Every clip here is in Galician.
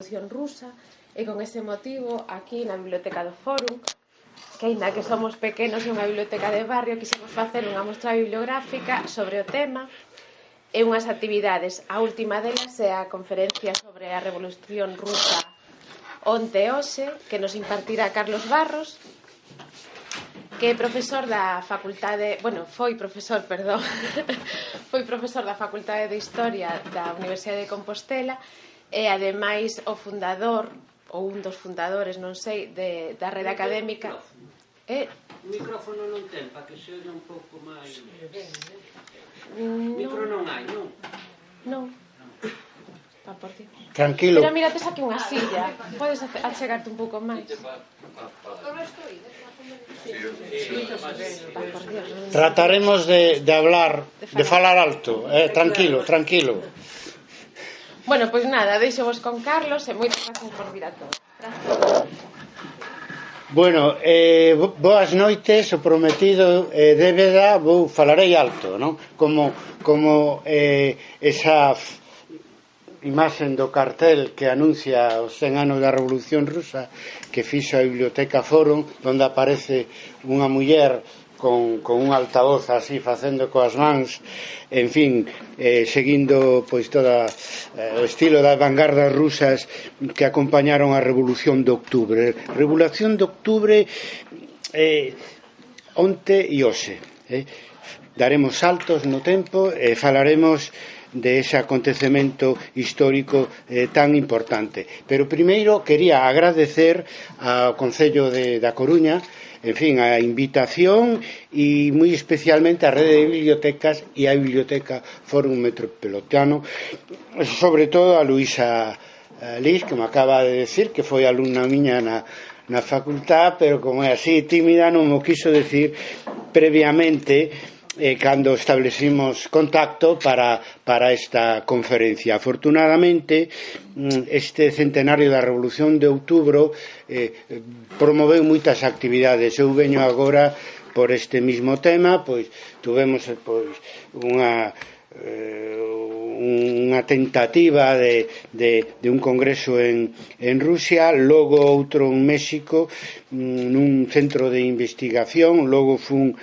Revolución Rusa, e con ese motivo, aquí na Biblioteca do Fórum, que aínda que somos pequenos e unha biblioteca de barrio, quixemos facer unha mostra bibliográfica sobre o tema e unhas actividades. A última delas é a conferencia sobre a Revolución Rusa onte e hoxe, que nos impartirá Carlos Barros, que é profesor da facultade, foi profesor da Facultade de Historia da Universidade de Compostela e ademais o fundador ou un dos fundadores, non sei, da rede académica. O micrófono non ten, para que se oia un pouco máis. Micro non hai, non? Non. Tranquilo. Pero mira, tes aquí unha silla. Podes achegarte un pouco máis. Trataremos de hablar, de falar alto. Tranquilo, tranquilo. Bueno, pois nada, deixo vos con Carlos e moitas gracias por vir a todos. Bueno, boas noites, o prometido débeda, falarei alto, non? Como esa imaxen do cartel que anuncia os 100 anos da Revolución Rusa que fixo a Biblioteca Fórum, onde aparece unha muller con un altavoz así facendo coas mans, en fin, seguindo pois toda o estilo das vanguardas rusas que acompañaron a Revolución de Octubre. Revolución de Octubre onte e hoxe. Daremos saltos no tempo e falaremos de ese acontecemento histórico tan importante. Pero primeiro quería agradecer ao Concello da Coruña, en fin, a invitación e moi especialmente a rede de bibliotecas e a Biblioteca Fórum Metropolitano, sobre todo a Luisa Liz, que me acaba de decir que foi alumna miña na facultad, pero como é así tímida non mo quiso decir previamente cando establecimos contacto para esta conferencia. Afortunadamente, este centenario da Revolución de Outubro promoveu moitas actividades. Eu veño agora por este mismo tema, pois tuvemos unha tentativa de un congreso en Rusia, logo outro en México nun centro de investigación, logo fun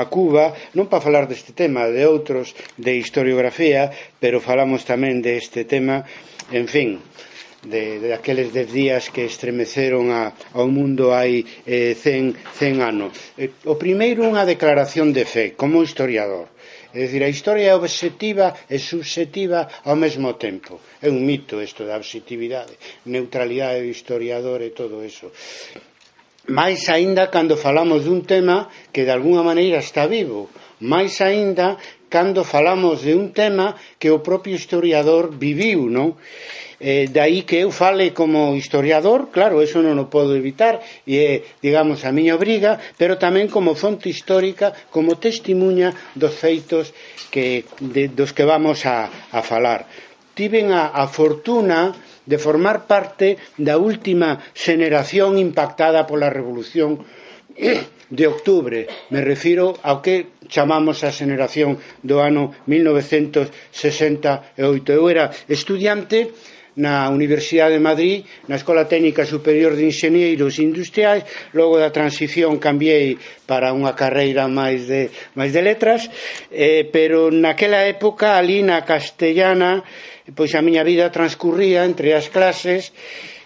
a Cuba, non para falar deste tema, de outros de historiografía, pero falamos tamén deste tema, en fin, de aqueles 10 días que estremeceron ao mundo hai 100 anos. O primeiro, unha declaración de fe como historiador. É dicir, a historia é obxectiva e subxectiva ao mesmo tempo. É un mito isto da obxectividade, neutralidade do historiador e todo eso. Mais aínda cando falamos dun tema que de alguna maneira está vivo, máis aínda cando falamos de un tema que o propio historiador viviu, non? Daí que eu fale como historiador, claro, eso non o podo evitar e é, digamos, a miña obriga, pero tamén como fonte histórica, como testimuña dos feitos dos que vamos a falar. Tiven a fortuna de formar parte da última xeneración impactada pola Revolución de Octubre. Me refiro ao que chamamos a xeneración do ano 1968. Eu era estudiante na Universidade de Madrid, na Escola Técnica Superior de Inxeñeiros Industriais, logo da transición cambiei para unha carreira máis de letras, pero naquela época, ali na Castellana, pois a miña vida transcurría entre as clases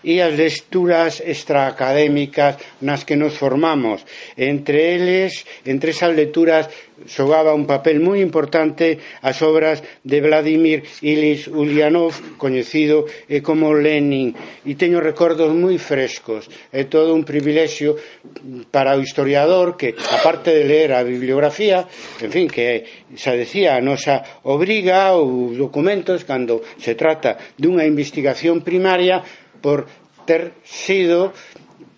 e as lecturas extraacadémicas nas que nos formamos. Entre esas lecturas xogaba un papel moi importante as obras de Vladimir Ilich Ulyanov, coñecido como Lenin, e teño recordos moi frescos. É todo un privilexio para o historiador que, aparte de ler a bibliografía, en fin, que xa decía, a nosa obriga ou documentos cando se trata dunha investigación primaria, por ter sido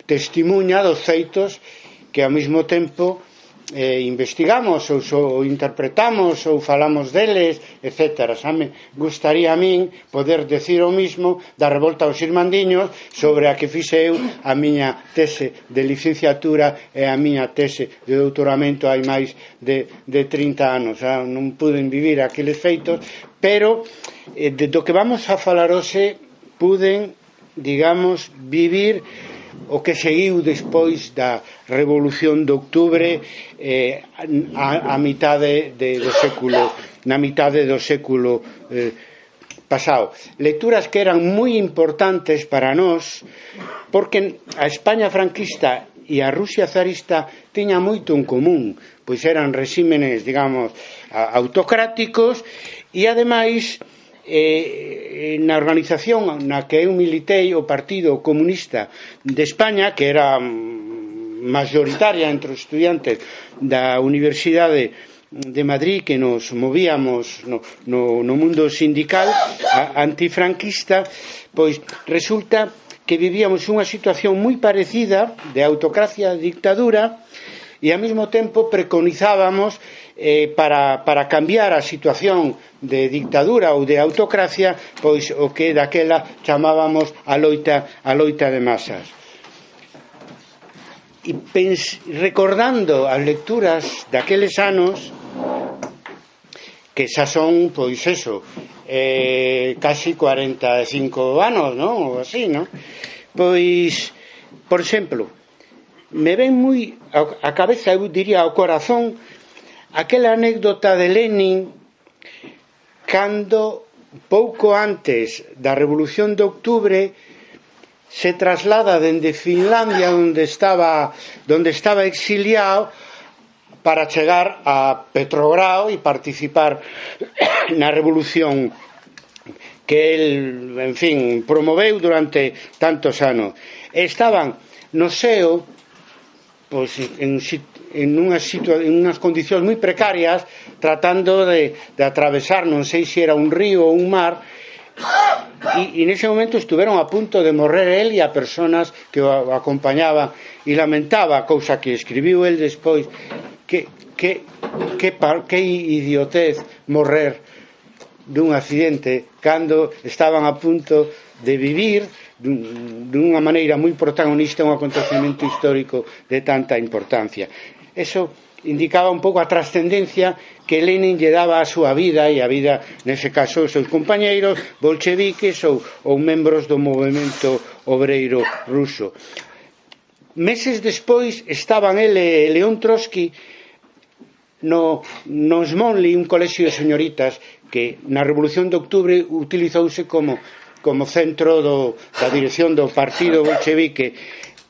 testimuña dos feitos que ao mesmo tempo investigamos ou interpretamos ou falamos deles, etc. Xa me gustaría a min poder decir o mismo da revolta aos irmandiños, sobre a que fixe eu a miña tese de licenciatura e a miña tese de doutoramento hai máis de 30 anos. Non puden vivir aqueles feitos, pero do que vamos a falar hoxe puden digamos, vivir o que seguiu despois da Revolución de Outubro a mitade do século, na mitade do século pasado. Lecturas que eran moi importantes para nós, porque a España franquista e a Rusia zarista tiña moito en común, pois eran regímenes, digamos, autocráticos, e ademais na organización na que eu militei, o Partido Comunista de España, que era mayoritaria entre os estudiantes da Universidade de Madrid, que nos movíamos no mundo sindical antifranquista, pois resulta que vivíamos unha situación moi parecida de autocracia e dictadura, e ao mesmo tempo preconizábamos para cambiar a situación de dictadura ou de autocracia, pois o que daquela chamábamos a loita de masas. E recordando as lecturas daqueles anos, que xa son, pois eso, casi 45 anos, non? Ou así, non? Pois, por exemplo, me ven moi a cabeza, eu diría ao corazón, aquela anécdota de Lenin cando pouco antes da Revolución de Outubro se traslada dende Finlandia, onde estaba exiliado, para chegar a Petrogrado e participar na revolución que el, en fin, promoveu durante tantos anos. Estaban no SEO, pois, en unhas condicións moi precarias, tratando de atravesar, non sei se era un río ou un mar, e nese momento estuveron a punto de morrer el e a personas que o acompañaban, e lamentaba, cousa que escribiu el despois, que idiotez morrer dun accidente cando estaban a punto de vivir dunha maneira moi protagonista un acontecemento histórico de tanta importancia. Eso indicaba un pouco a trascendencia que Lenin lle daba a súa vida, e a vida, nese caso, os seus compañeiros bolcheviques ou membros do movemento obreiro ruso. Meses despois estaban ele e León Trotsky no Smolny, un colexio de señoritas que na Revolución de Outubro utilizouse como centro da dirección do partido bolchevique.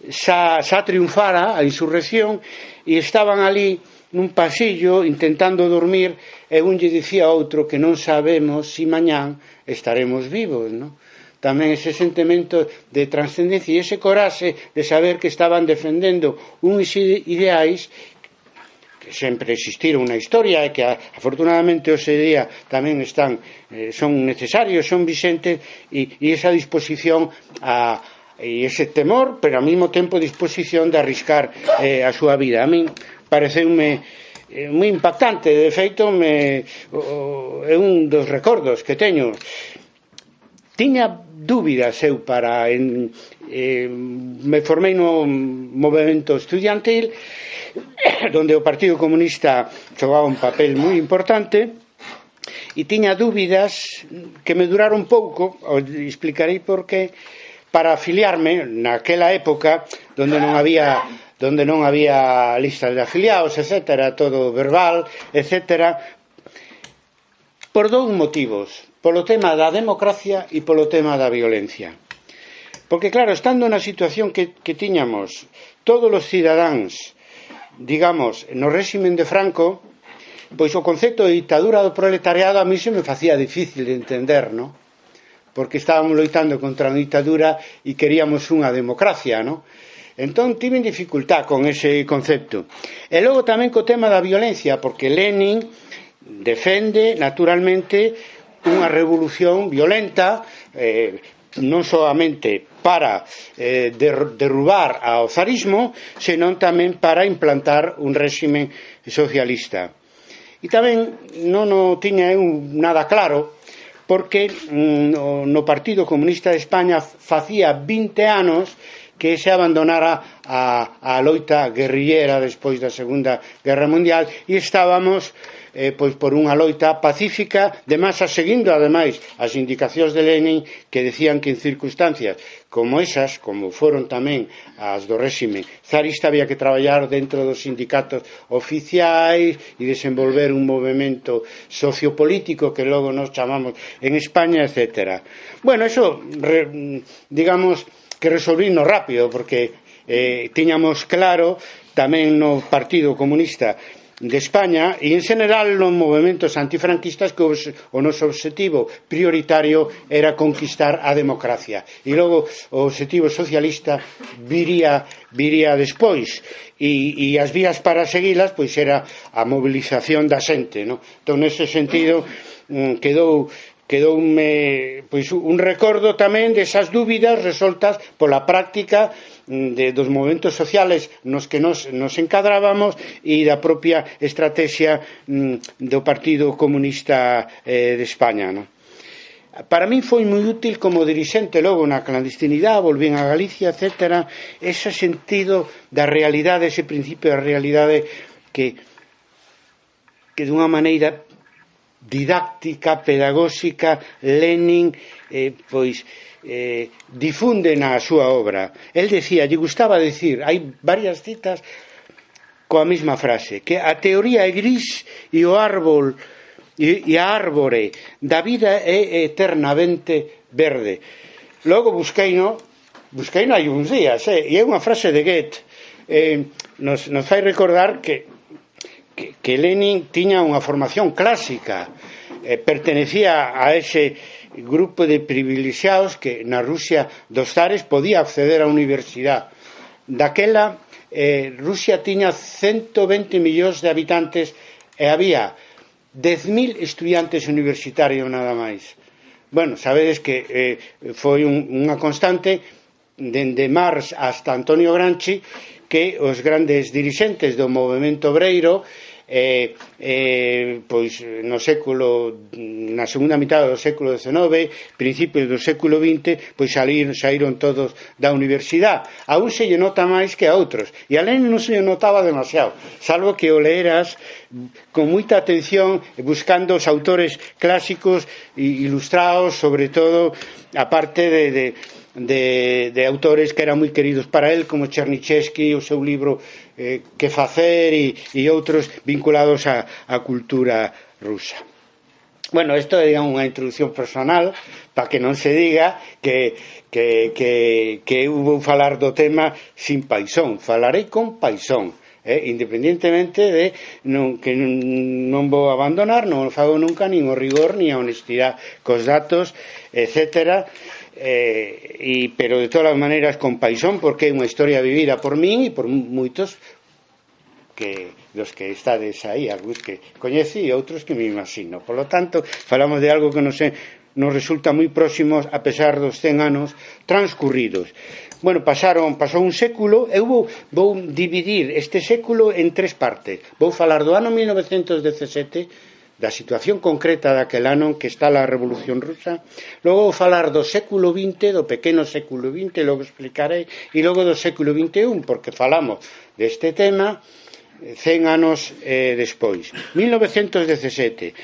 Xa triunfara a insurrección e estaban ali nun pasillo intentando dormir, e un lle dicía a outro que non sabemos si mañán estaremos vivos, non? Tamén ese sentimento de trascendencia e ese coraxe de saber que estaban defendendo uns ideais que sempre existiron na historia e que afortunadamente hoxe día tamén son necesarios, son vixentes, e esa disposición e ese temor, pero ao mesmo tempo disposición de arriscar a súa vida. A min pareceume moi impactante, de feito é un dos recordos que teño. Tiña dúbidas eu me formei no movimento estudiantil, donde o Partido Comunista xogaba un papel moi importante, e tiña dúbidas que me duraron pouco, explicarei por qué, para afiliarme naquela época donde non había listas de afiliados, etcétera, todo verbal, etcétera, por dous motivos: polo tema da democracia e polo tema da violencia. Porque claro, estando na situación que tiñamos todos os cidadáns, digamos, no réximen de Franco, pois o concepto de ditadura do proletariado a mí se me facía difícil de entender, non? Porque estábamos loitando contra a ditadura e queríamos unha democracia, non? Entón tiven dificultad con ese concepto. E logo tamén co tema da violencia, porque Lenin defende naturalmente unha revolución violenta, non solamente para derrubar ao zarismo, senón tamén para implantar un réximen socialista. E tamén non o tiña eu nada claro, porque no Partido Comunista de España facía 20 anos que se abandonara a loita guerrillera despois da Segunda Guerra Mundial, e estábamos pois por unha loita pacífica de masa, seguindo ademais as indicacións de Lenin, que decían que en circunstancias como esas, como foron tamén as do réxime zarista, había que traballar dentro dos sindicatos oficiais e desenvolver un movimento sociopolítico que logo nos chamamos en España, etc. Bueno, eso digamos que resolvino rápido, porque tiñamos claro tamén no Partido Comunista de España e en general nos movimentos antifranquistas que o noso obxectivo prioritario era conquistar a democracia, e logo o obxectivo socialista viría despois, e as vías para seguilas pois era a movilización da xente, no? Entón, nese sentido, quedoume pois un recordo tamén desas dúbidas resoltas pola práctica dos movimentos sociales nos que nos encadrábamos e da propia estrategia do Partido Comunista de España, no? Para min foi moi útil como dirixente logo na clandestinidade, volvín a Galicia, etc. Ese sentido da realidade, ese principio da realidade que dunha maneira didáctica, pedagóxica, Lenin difunde na súa obra. El decía, lle gustaba decir, hai varias citas coa mesma frase, que a teoría é gris e o árbol e a árbore da vida é eternamente verde. Logo busqueino hai uns días, e é unha frase de Goethe, nos fai recordar que Lenin tiña unha formación clásica, pertenecía a ese grupo de privilexiados que na Rusia dos zares podía acceder á universidade. Daquela, Rusia tiña 120 millóns de habitantes e había 10.000 estudiantes universitarios nada máis. Bueno, sabedes que foi unha constante dende Marx hasta Antonio Gramsci, que os grandes dirixentes do movimento obreiro pois na segunda mitad do século XIX, principios do século XX, pois saíron todos da universidade. A un se lle nota máis que a outros, e a Lenin non se lle notaba demasiado, salvo que o leeras con moita atención, buscando os autores clásicos ilustrados, sobre todo a parte de autores que eran moi queridos para él, como Chernyshevsky, o seu libro Que facer, e outros vinculados á cultura rusa. Bueno, isto é unha introducción personal, para que non se diga que eu vou falar do tema sin paixón. Falarei con paixón, independientemente de que non vou abandonar, non o fago nunca, nin o rigor, nin a honestidade cos datos, etc., pero de todas as maneiras con paixón, porque é unha historia vivida por min e por moitos dos que estades aí, algúns que coñeci e outros que me imagino. Por lo tanto, falamos de algo que nos resulta moi próximo a pesar dos 100 anos transcurridos. Bueno, pasou un século. Eu vou dividir este século en 3 partes. Vou falar do ano 1917, da situación concreta daquel ano en que está a Revolución Rusa. Logo vou falar do século XX, do pequeno século XX, logo explicarei, e logo do século XXI, porque falamos deste tema 100 anos despois. 1917.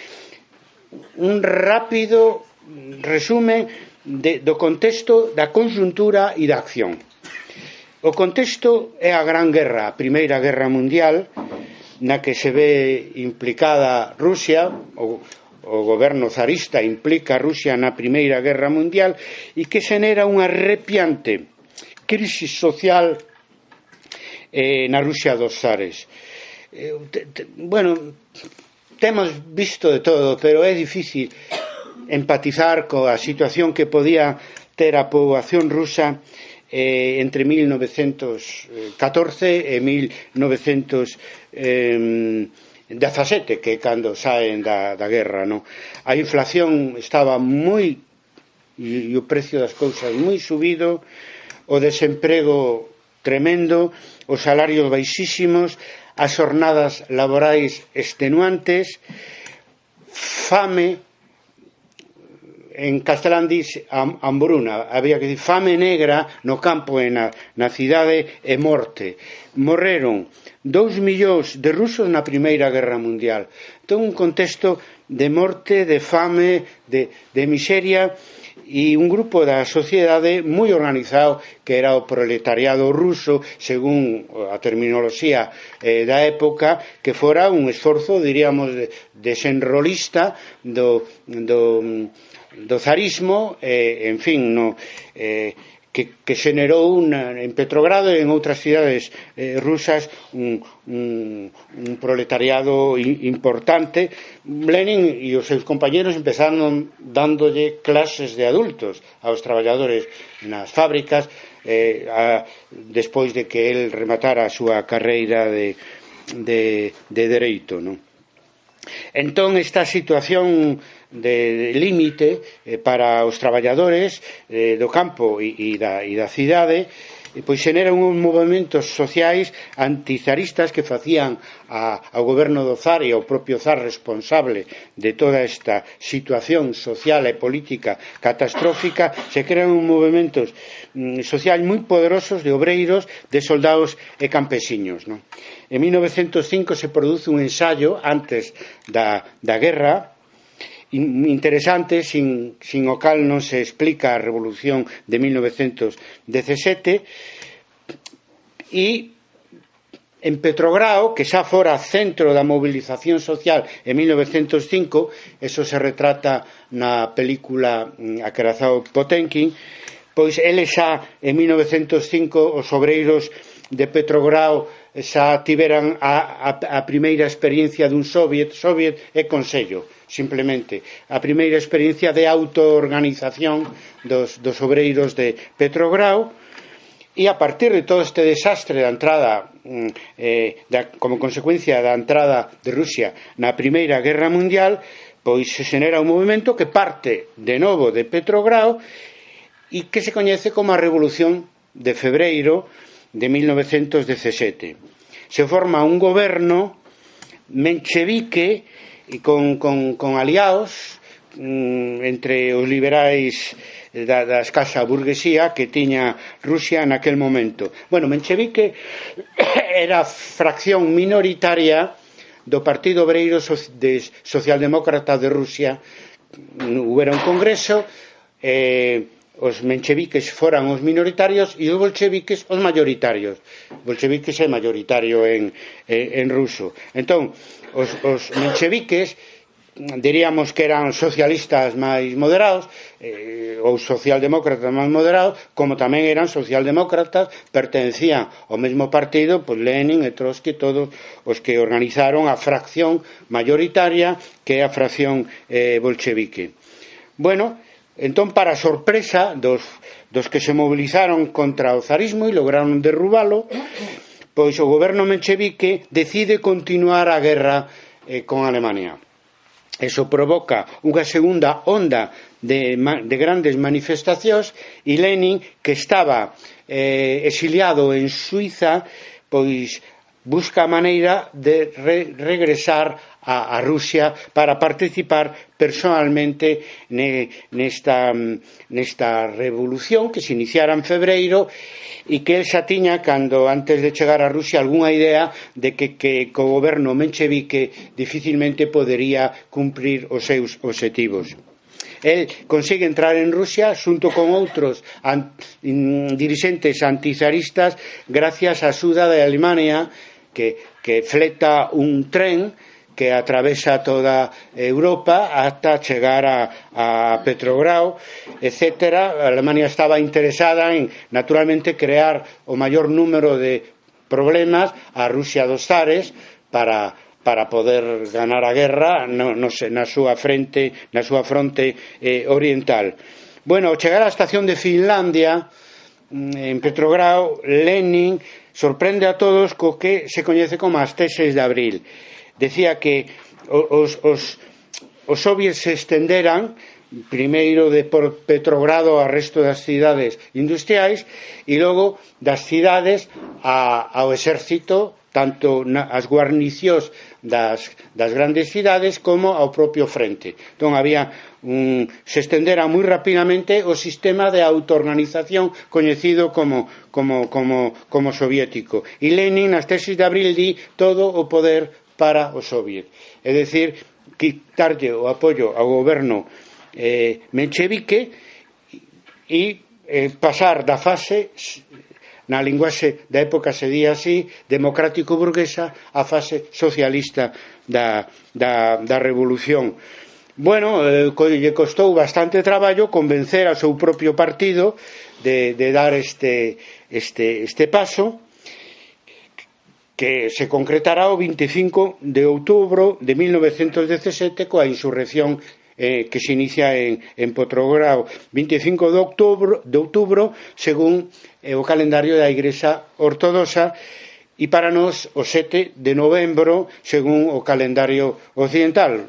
Un rápido resumen do contexto, da conxuntura e da acción. O contexto é a Gran Guerra, a Primeira Guerra Mundial, na que se ve implicada Rusia, o goberno zarista implica a Rusia na Primeira Guerra Mundial, e que xenera unha arrepiante crisis social na Rusia dos zares. Bueno, temos visto de todo, pero é difícil empatizar coa situación que podía ter a poboación rusa entre 1914 e 1917, que é cando saen da guerra, no? A inflación estaba moi, e o precio das cousas moi subido, o desemprego tremendo, os salarios baixísimos, as xornadas laborais extenuantes, fame en castelán dis hambruna, había que dicir fame negra no campo e na cidade e morte. Morreron 2 millóns de rusos na Primeira Guerra Mundial. Entón, un contexto de morte, de fame, de miseria, e un grupo da sociedade moi organizado que era o proletariado ruso, según a terminoloxía da época, que fora un esforzo, diríamos, desenrolista do zarismo, en fin, que xenerou en Petrogrado e en outras cidades rusas un proletariado importante. Lenin e os seus compañeros empezaron dándolle clases de adultos aos traballadores nas fábricas despois de que el rematara a súa carreira de dereito, non? Entón, esta situación de límite para os traballadores do campo e da cidade pois xeneran uns movementos sociais antizaristas que facían ao goberno do zar e ao propio zar responsable de toda esta situación social e política catastrófica. Se crean uns movementos sociais moi poderosos de obreiros, de soldados e campesiños, non? En 1905 se produce un ensayo antes da guerra interesante, sin o cal non se explica a revolución de 1917, e en Petrogrado, que xa fora centro da movilización social en 1905, eso se retrata na película Akrazao Potenkin, pois eles xa en 1905 os obreiros de Petrogrado xa tiveran a primeira experiencia dun soviet e consello, simplemente a primeira experiencia de autoorganización dos obreiros de Petrogrado, e a partir de todo este desastre da entrada como consecuencia da entrada de Rusia na Primeira Guerra Mundial, pois se xenera un movimento que parte de novo de Petrogrado e que se coñece como a Revolución de Febreiro de 1917. Se forma un goberno menchevique con aliados entre os liberais da escasa burguesía que tiña Rusia naquel momento. Bueno, menchevique era fracción minoritaria do Partido Obreiro Socialdemócrata de Rusia. Houbera un congreso, os mencheviques foran os minoritarios e os bolcheviques os mayoritarios. Bolcheviques é mayoritario en ruso. Entón, os mencheviques diríamos que eran socialistas máis moderados ou socialdemócratas máis moderados, como tamén eran socialdemócratas, pertencían ao mesmo partido, pois Lenin e Trotsky, todos os que organizaron a fracción mayoritaria que é a fracción bolchevique. Bueno, entón, para sorpresa dos que se movilizaron contra o zarismo e lograron derrubalo, pois o goberno menchevique decide continuar a guerra con Alemania. Eso provoca unha segunda onda de grandes manifestacións e Lenin, que estaba exiliado en Suiza, pois busca a maneira de regresar a Rusia para participar personalmente nesta revolución que se iniciara en febreiro e que el xa tiña, cando antes de chegar a Rusia, algunha idea de que o goberno menchevique dificilmente podería cumprir os seus obxectivos. El consigue entrar en Rusia xunto con outros dirixentes antizaristas gracias á axuda de Alemania, que fleta un tren que atravesa toda Europa ata chegar a Petrogrado, etc. A Alemania estaba interesada en, naturalmente, crear o maior número de problemas a Rusia dos zares para poder ganar a guerra na súa fronte oriental. Bueno, ao chegar á estación de Finlandia, en Petrogrado, Lenin sorprende a todos co que se coñece como as teses de abril. Decía que os soviets se estenderan primeiro de por Petrogrado ao resto das cidades industriais e logo das cidades ao exército, tanto as guarnicións das grandes cidades como ao propio frente. Entón había se estendera moi rapidamente o sistema de autoorganización coñecido como soviético. E Lenin, nas tesis de abril, di todo o poder para o soviet. É dicir, quitarlle o apoio ao goberno menchevique e pasar da fase, na linguaxe da época se di así, democrático-burguesa, a fase socialista da revolución. Bueno, lle costou bastante traballo convencer ao seu propio partido de dar este paso, que se concretará o 25 de outubro de 1917 coa insurrección que se inicia en Petrogrado, 25 de outubro, según o calendario da Igrexa Ortodoxa, e para nós o 7 de novembro, según o calendario occidental.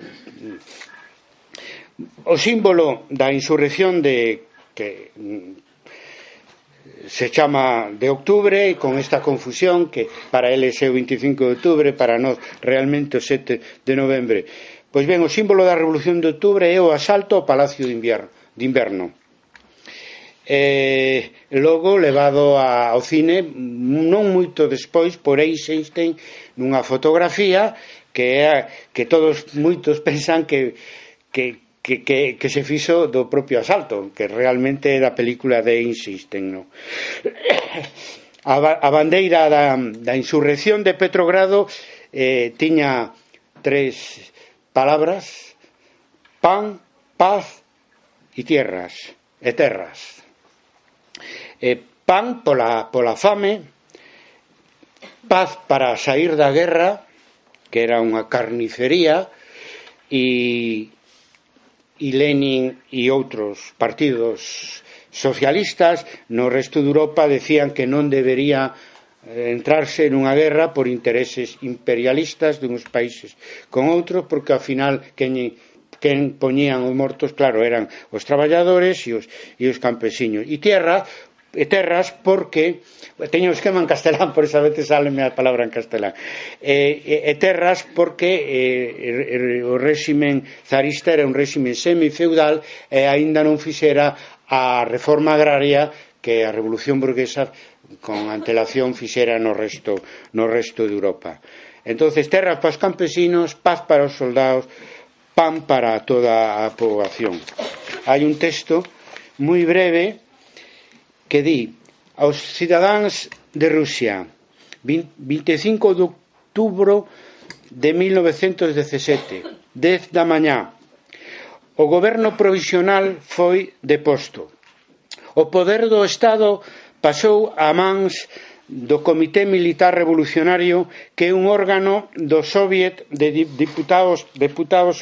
O símbolo da insurrección que se chama de octubre, con esta confusión que para eles é o 25 de outubro, para nós realmente o 7 de novembro. Pois ben, o símbolo da Revolución de Outubro é o asalto ao Palacio de Inverno. Logo levado ao cine non moito despois por Eisenstein nunha fotografía que moitos pensan que se fixo do propio asalto, que realmente é da película de Eisenstein, no? A bandeira da insurrección de Petrogrado tiña 3 palabras: pan, paz e terras. Pan pola fame, paz para sair da guerra, que era unha carnicería, e Lenin e outros partidos socialistas no resto de Europa decían que non debería entrarse nunha guerra por intereses imperialistas duns países con outros, porque ao final quen poñían os mortos, claro, eran os traballadores e os campesiños. E terras porque teño un esquema en castelán, por esa vez sáleme a palabra en castelán, terras porque o réximen zarista era un réximen semifeudal e aínda non fixera a reforma agraria que a revolución burguesa con antelación fixera no resto de Europa. Entonces, terras para os campesinos, paz para os soldados, pan para toda a poboación. Hai un texto moi breve que di: aos cidadáns de Rusia, 25 de outubro de 1917, 10 da mañá, o goberno provisional foi deposto. O poder do Estado pasou a mans do Comité Militar Revolucionario, que é un órgano do Soviet de deputados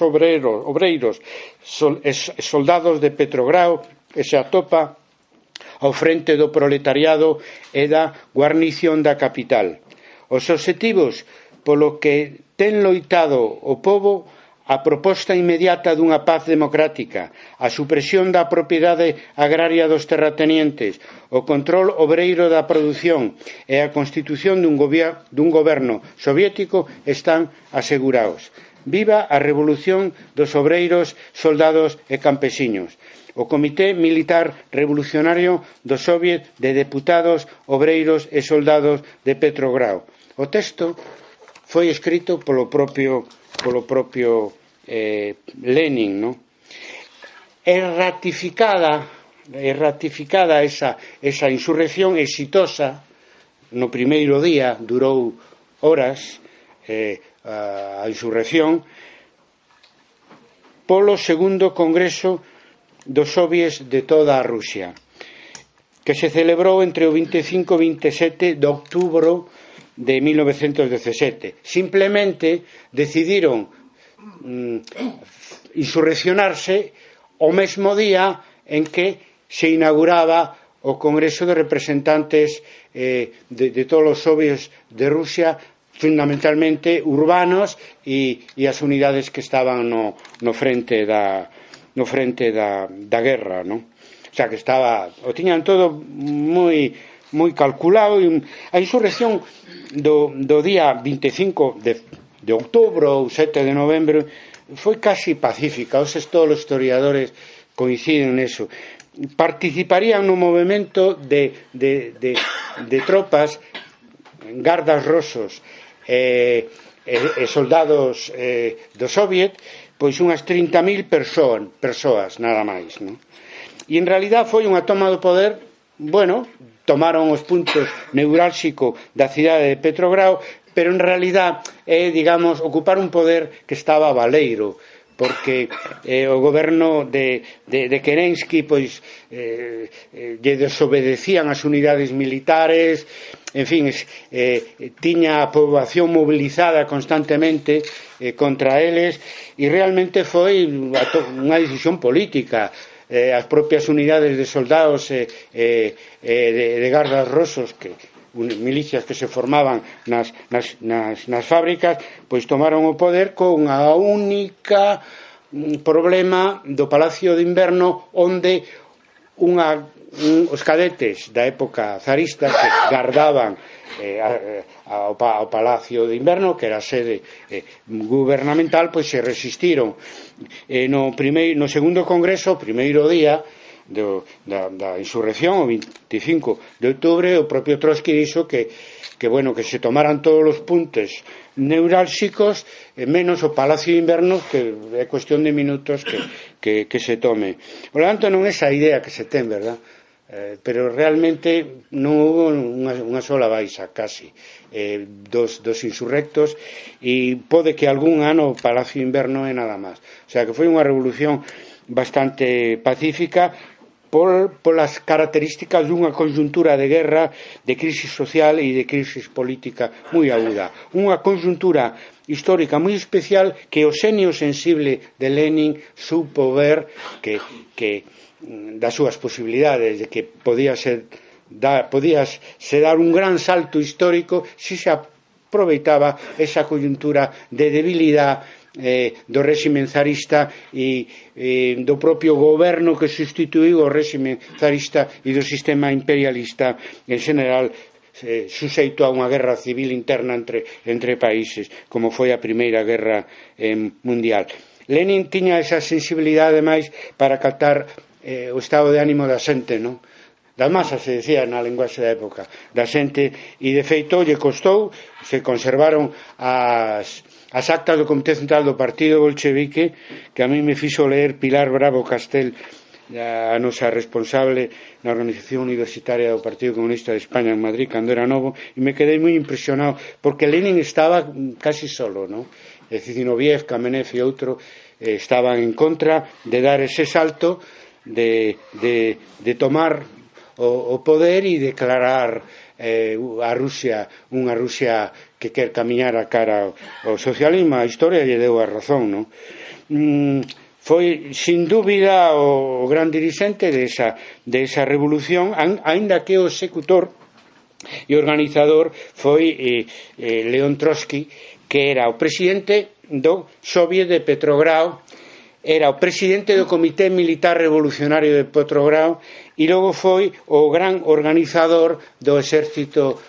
obreiros, soldados de Petrogrado, que se atopa ao frente do proletariado e da guarnición da capital. Os obxectivos polo que ten loitado o pobo: a proposta inmediata dunha paz democrática, a supresión da propiedade agraria dos terratenientes, o control obreiro da produción e a constitución dun goberno soviético están asegurados. Viva a revolución dos obreiros, soldados e campesiños. O Comité Militar Revolucionario do Soviet de Deputados, Obreiros e Soldados de Petrogrado. O texto foi escrito polo propio Lenin, no? É ratificada esa insurrección exitosa no primeiro día, durou horas a insurrección, polo segundo congreso dos soviets de toda a Rusia, que se celebrou entre o 25 e 27 de outubro de 1917. Simplemente decidiron insurreccionarse o mesmo día en que se inauguraba o Congreso de Representantes de todos os soviets de Rusia, fundamentalmente urbanos, e as unidades que estaban no frente da guerra, no? O sea, que o tiñan todo moi calculado. A insurrección do día 25 de outubro ou 7 de novembro foi casi pacífica, todos os historiadores coinciden neso. Participarían no movimento de tropas, gardas rosos e soldados do Soviet, pois unhas 30.000 persoas, nada máis, non? E en realidad foi unha toma do poder, bueno, tomaron os puntos neurálxicos da cidade de Petrogrado, pero en realidad é, digamos, ocupar un poder que estaba baleiro, porque o goberno de Kerensky pois lle desobedecían as unidades militares, en fin, tiña a poboación mobilizada constantemente contra eles, e realmente foi unha decisión política. As propias unidades de soldados de gardas rosos, milicias que se formaban nas fábricas, pois tomaron o poder con a única problema do Palacio de Inverno, onde os cadetes da época zarista que gardaban ao Palacio de Inverno, que era a sede gubernamental, pois se resistiron. No segundo congreso, o primeiro día da insurrección, o 25 de outubro, o propio Trotsky dixo que se tomaran todos os puntos neurálxicos, menos o Palacio de Inverno, que é cuestión de minutos que se tome. Por lo tanto, non é esa idea que se ten, verdad? Pero realmente non houve unha sola baixa, casi, dos insurrectos, e pode que algún ano o Palacio de Inverno é nada máis. O sea, que foi unha revolución bastante pacífica, polas características dunha conxuntura de guerra, de crisis social e de crisis política moi aguda. Unha conxuntura histórica moi especial que o xenio sensible de Lenin supo ver que das súas posibilidades, de que podíase dar un gran salto histórico se aproveitaba esa conxuntura de debilidade do réximen zarista e do propio goberno que sustituiu o réximen zarista e do sistema imperialista en general, suxeito a unha guerra civil interna entre países, como foi a Primeira Guerra Mundial. Lenin tiña esa sensibilidade máis para captar o estado de ánimo da xente, non? Da masa, se decía na linguaxe da época, da xente, e de feito lle costou, se conservaron as actas do Comité Central do Partido Bolchevique, que a mí me fixo ler Pilar Bravo Castel, a nosa responsable na organización universitaria do Partido Comunista de España en Madrid cando era novo, e me quedei moi impresionado porque Lenin estaba casi solo, non? Zinoviev, Kamenev e outro estaban en contra de dar ese salto de tomar o poder e declarar a Rusia unha Rusia que quer camiñar a cara ao socialismo. A historia lle deu a razón, non? Foi, sin dúbida, o gran dirixente de esa revolución, aínda que o executor e organizador foi León Trotsky, que era o presidente do Soviet de Petrogrado, era o presidente do Comité Militar Revolucionario de Petrogrado e logo foi o gran organizador do exército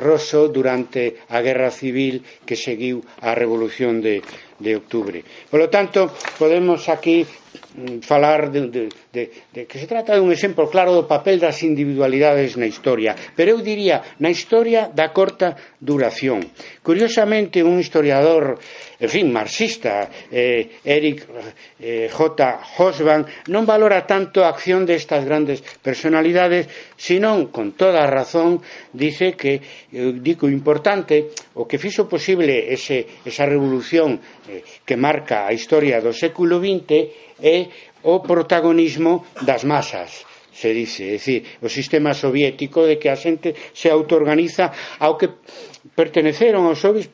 ruso durante a guerra civil que seguiu a revolución de outubro. Por lo tanto, podemos aquí falar de que se trata dun exemplo claro do papel das individualidades na historia, pero eu diría na historia da corta duración. Curiosamente, un historiador, en fin, marxista, Eric J. Hobsbawm, non valora tanto a acción destas grandes personalidades, senón, con toda a razón, dice que digo importante, o que fixo posible esa revolución que marca a historia do século XX é o protagonismo das masas, se dice, é dicir, o sistema soviético de que a xente se autoorganiza, ao que perteneceron aos soviets,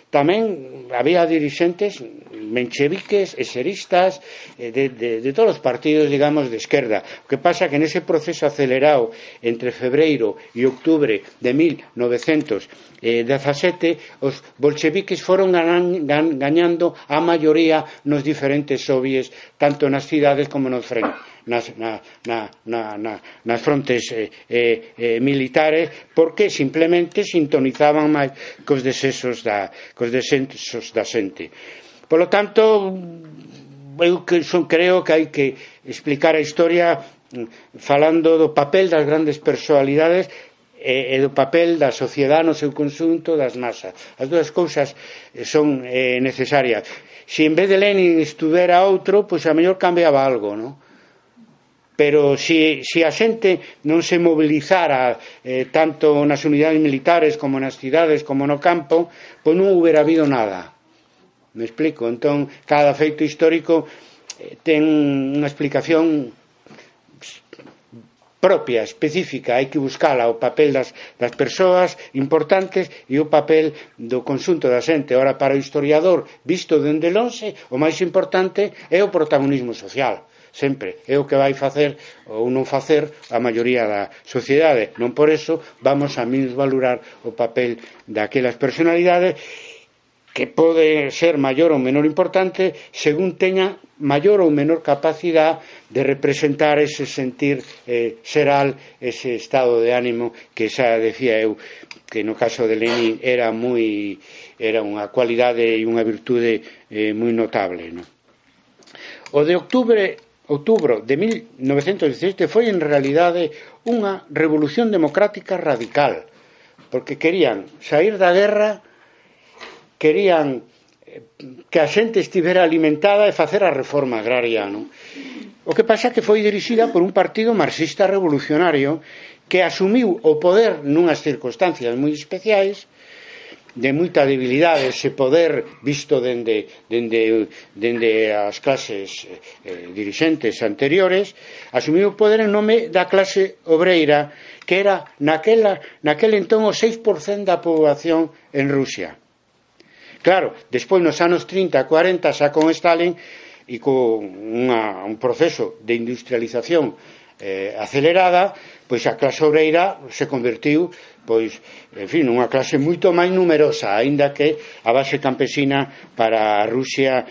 tamén había dirixentes mencheviques, eseristas, de todos os partidos, digamos, de esquerda. O que pasa que nese proceso acelerado entre febreiro e outubro de 1917, os bolcheviques foron gañando a maioría nos diferentes soviets, tanto nas cidades como nos frentes. Nas frontes militares, porque simplemente sintonizaban máis cos desexos da xente. Por lo tanto, eu creo que hai que explicar a historia falando do papel das grandes personalidades e do papel da sociedade no seu conxunto, das masas. As dúas cousas son necesarias. Se en vez de Lenin estuvera outro, pois a mellor cambiaba algo, non? Pero se a xente non se mobilizara tanto nas unidades militares como nas cidades como no campo, pois non houbera habido nada. Me explico? Entón, cada feito histórico ten unha explicación propia, específica, hai que buscala, o papel das persoas importantes e o papel do conxunto da xente. Ora, para o historiador, visto dende lonxe, o máis importante é o protagonismo social. Sempre é o que vai facer ou non facer a maioría da sociedade. Non por eso vamos a minusvalorar o papel daquelas personalidades que pode ser maior ou menor importante según teña maior ou menor capacidade de representar ese sentir xeral, ese estado de ánimo que xa decía eu que no caso de Lenin era unha cualidade e unha virtude moi notable, non? O de outubro de 1917 foi en realidade unha revolución democrática radical, porque querían sair da guerra, querían que a xente estivera alimentada e facer a reforma agraria, non? O que pasa que foi dirixida por un partido marxista revolucionario que asumiu o poder nunhas circunstancias moi especiais, de moita debilidade, ese poder visto dende as clases dirixentes anteriores, asumiu o poder en nome da clase obreira, que era naquel entón o 6% da poboación en Rusia. Claro, despois nos anos 30, 40, xa con Stalin e con un proceso de industrialización acelerada, pois a clase obreira se convertiu nunha clase moito máis numerosa, aínda que a base campesina para a Rusia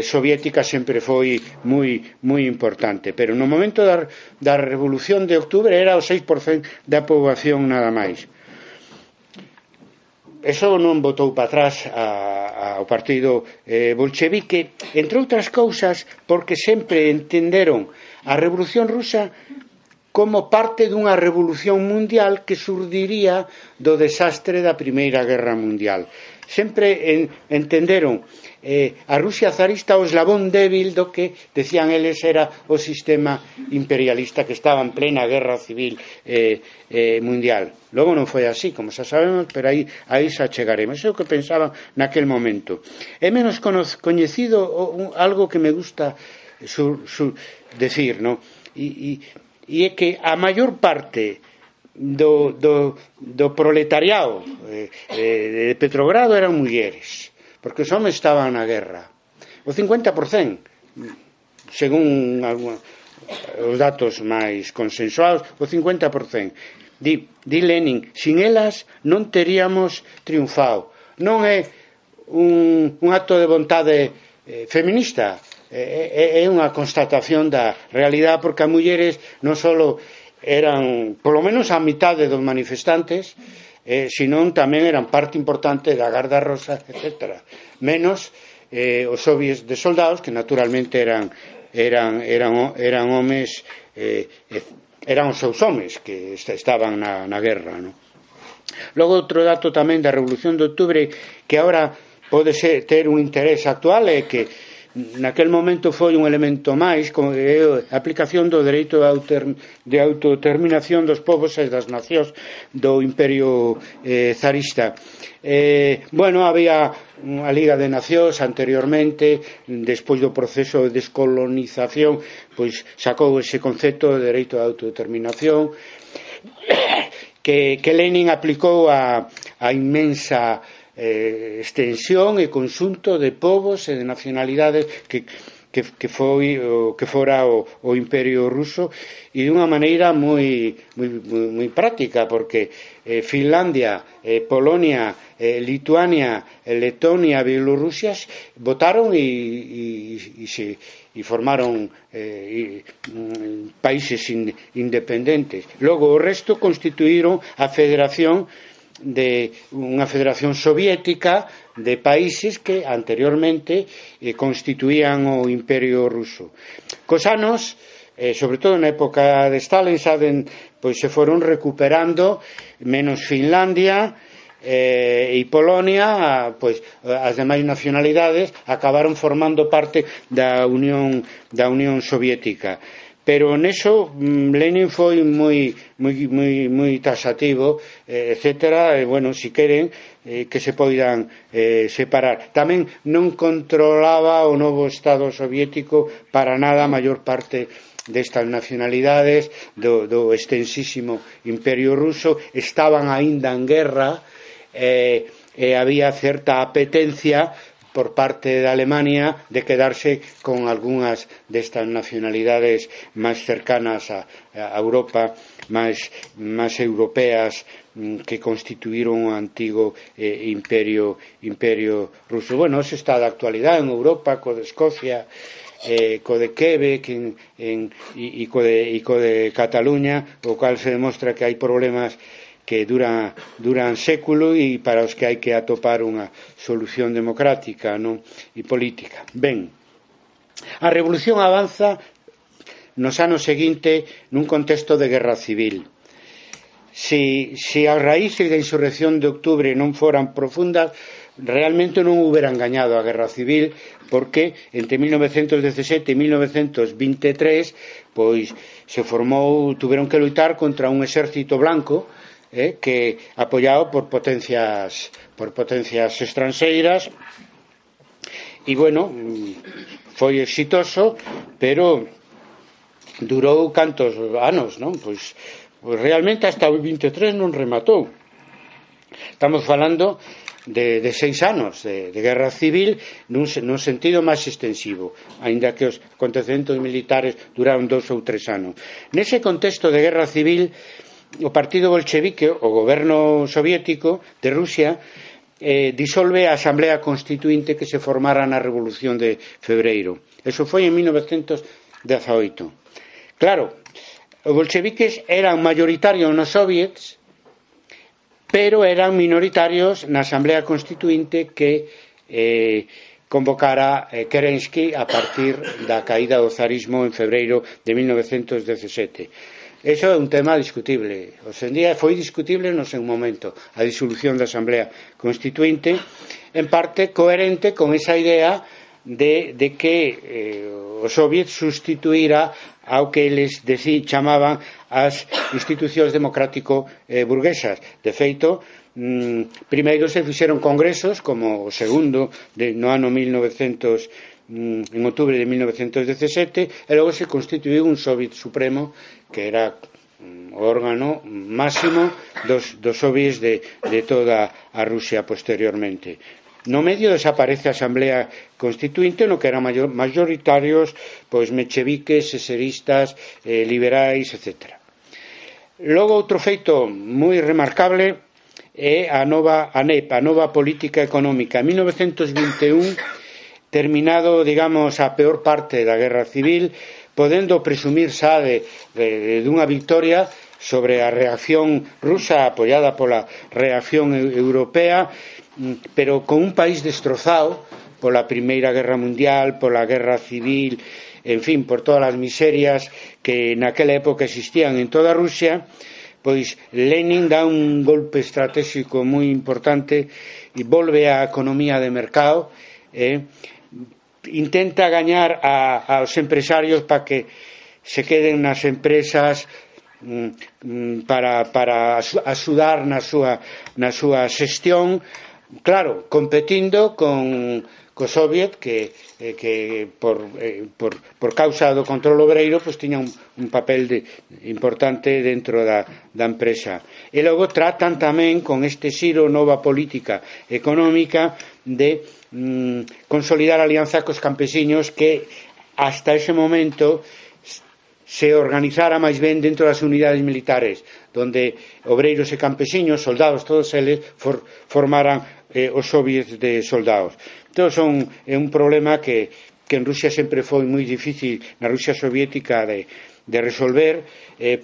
soviética sempre foi moi importante, pero no momento da revolución de outubro era o 6% da poboación nada máis. Eso non botou para atrás ao partido bolchevique, entre outras cousas porque sempre entenderon a revolución rusa como parte dunha revolución mundial que surdiría do desastre da Primeira Guerra Mundial. Sempre entenderon a Rusia zarista o eslabón débil do que, decían eles, era o sistema imperialista que estaba en plena guerra civil mundial. Logo non foi así, como xa sabemos, pero aí xa chegaremos. É o que pensaban naquel momento. É menos coñecido algo que me gusta decir, non? E é que a maior parte do proletariado de Petrogrado eran mulleres, porque os homens estaban na guerra. O 50%, según os datos máis consensuados, o 50%. Di Lenin, sin elas non teríamos triunfado. Non é un acto de vontade feminista, é unha constatación da realidade, porque as mulleres non só eran polo menos a mitade dos manifestantes, senón tamén eran parte importante da Garda Rosa, etc. Menos os soviets de soldados, que naturalmente eran homes, eran os seus homes que estaban na guerra, non? Logo, outro dato tamén da Revolución de Outubro que agora pode ter un interés actual é que naquel momento foi un elemento máis, como a aplicación do dereito de autodeterminación dos povos e das nacións do Imperio zarista. Había a Liga de Nacións anteriormente, despois do proceso de descolonización, pois sacou ese concepto de dereito de autodeterminación que Lenin aplicou a inmensa extensión e conxunto de povos e de nacionalidades que fora o Imperio Ruso, e dunha maneira moi práctica, porque Finlandia, Polonia, Lituania, Letonia, Bielorrusia votaron e formaron países independentes. Logo o resto constituíron a Federación unha federación soviética de países que anteriormente constituían o Imperio Ruso. Cos anos, sobre todo na época de Stalin, pois se foron recuperando, menos Finlandia e Polonia, pois as demais nacionalidades acabaron formando parte da Unión Soviética. Pero neso Lenin foi moi taxativo, etcétera, e, bueno, si queren que se poidan separar. Tamén non controlaba o novo Estado soviético para nada a maior parte destas nacionalidades do extensísimo Imperio Ruso. Estaban aínda en guerra e había certa apetencia por parte de Alemania de quedarse con algunhas destas nacionalidades máis cercanas a Europa, máis europeas, que constituíron o antigo imperio ruso. Bueno, eso está de actualidade en Europa, co de Escocia, co de Quebec e co de Cataluña, o cual se demostra que hai problemas que duran século e para os que hai que atopar unha solución democrática, non? E política. Ben, a revolución avanza nos anos seguintes nun contexto de guerra civil. Se as raíces da insurrección de outubro non foran profundas, realmente non houberan gañado a guerra civil, porque entre 1917 e 1923 pois se formou, tuveron que luitar contra un exército blanco que apoiado por potencias estranxeiras, e bueno, foi exitoso, pero durou cantos anos, non? Pois realmente hasta o 23 non rematou. Estamos falando de 6 anos de guerra civil nun sentido máis extensivo, aínda que os acontecementos militares duraron 2 ou 3 anos. Nese contexto de guerra civil, o partido bolchevique, o goberno soviético de Rusia, disolve a Asamblea Constituinte que se formara na Revolución de Febreiro. Eso foi en 1918. Claro, os bolcheviques eran mayoritarios nos soviets, pero eran minoritarios na Asamblea Constituinte que convocara Kerensky a partir da caída do zarismo en febreiro de 1917. Eso é un tema discutible. Hoxe en día foi discutible no seu momento a disolución da Asamblea Constituinte, en parte coherente con esa idea de que o Soviet sustituíra ao que eles chamaban as institucións democrático-burguesas. De feito, primeiro se fixeron congresos, como o segundo no ano 1900, en outubro de 1917, e logo se constituiu un Soviet Supremo, que era o órgano máximo dos soviets de toda a Rusia posteriormente. No medio desaparece a Asamblea Constituinte, no que eran mayoritarios pois mencheviques, eseristas, liberais, etc. Logo, outro feito moi remarcable é a nova ANEP, a nova política económica. En 1921, terminado, digamos, a peor parte da guerra civil, podendo presumir xa dunha victoria sobre a reacción rusa apoiada pola reacción europea, pero con un país destrozado pola Primeira Guerra Mundial, pola Guerra Civil, en fin, por todas as miserias que naquela época existían en toda Rusia. Pois Lenin dá un golpe estratégico moi importante e volve á economía de mercado, intenta gañar aos empresarios para que se queden nas empresas para axudar na súa xestión, claro, competindo co Soviet que por causa do control obreiro pois tiña un papel importante dentro da empresa. E logo tratan tamén con este xiro nova política económica de consolidar a alianza cos campesiños, que hasta ese momento se organizara máis ben dentro das unidades militares, donde obreiros e campesiños, soldados, todos eles formaran os soviets de soldados. Entón é un problema que en Rusia sempre foi moi difícil, na Rusia soviética, de resolver,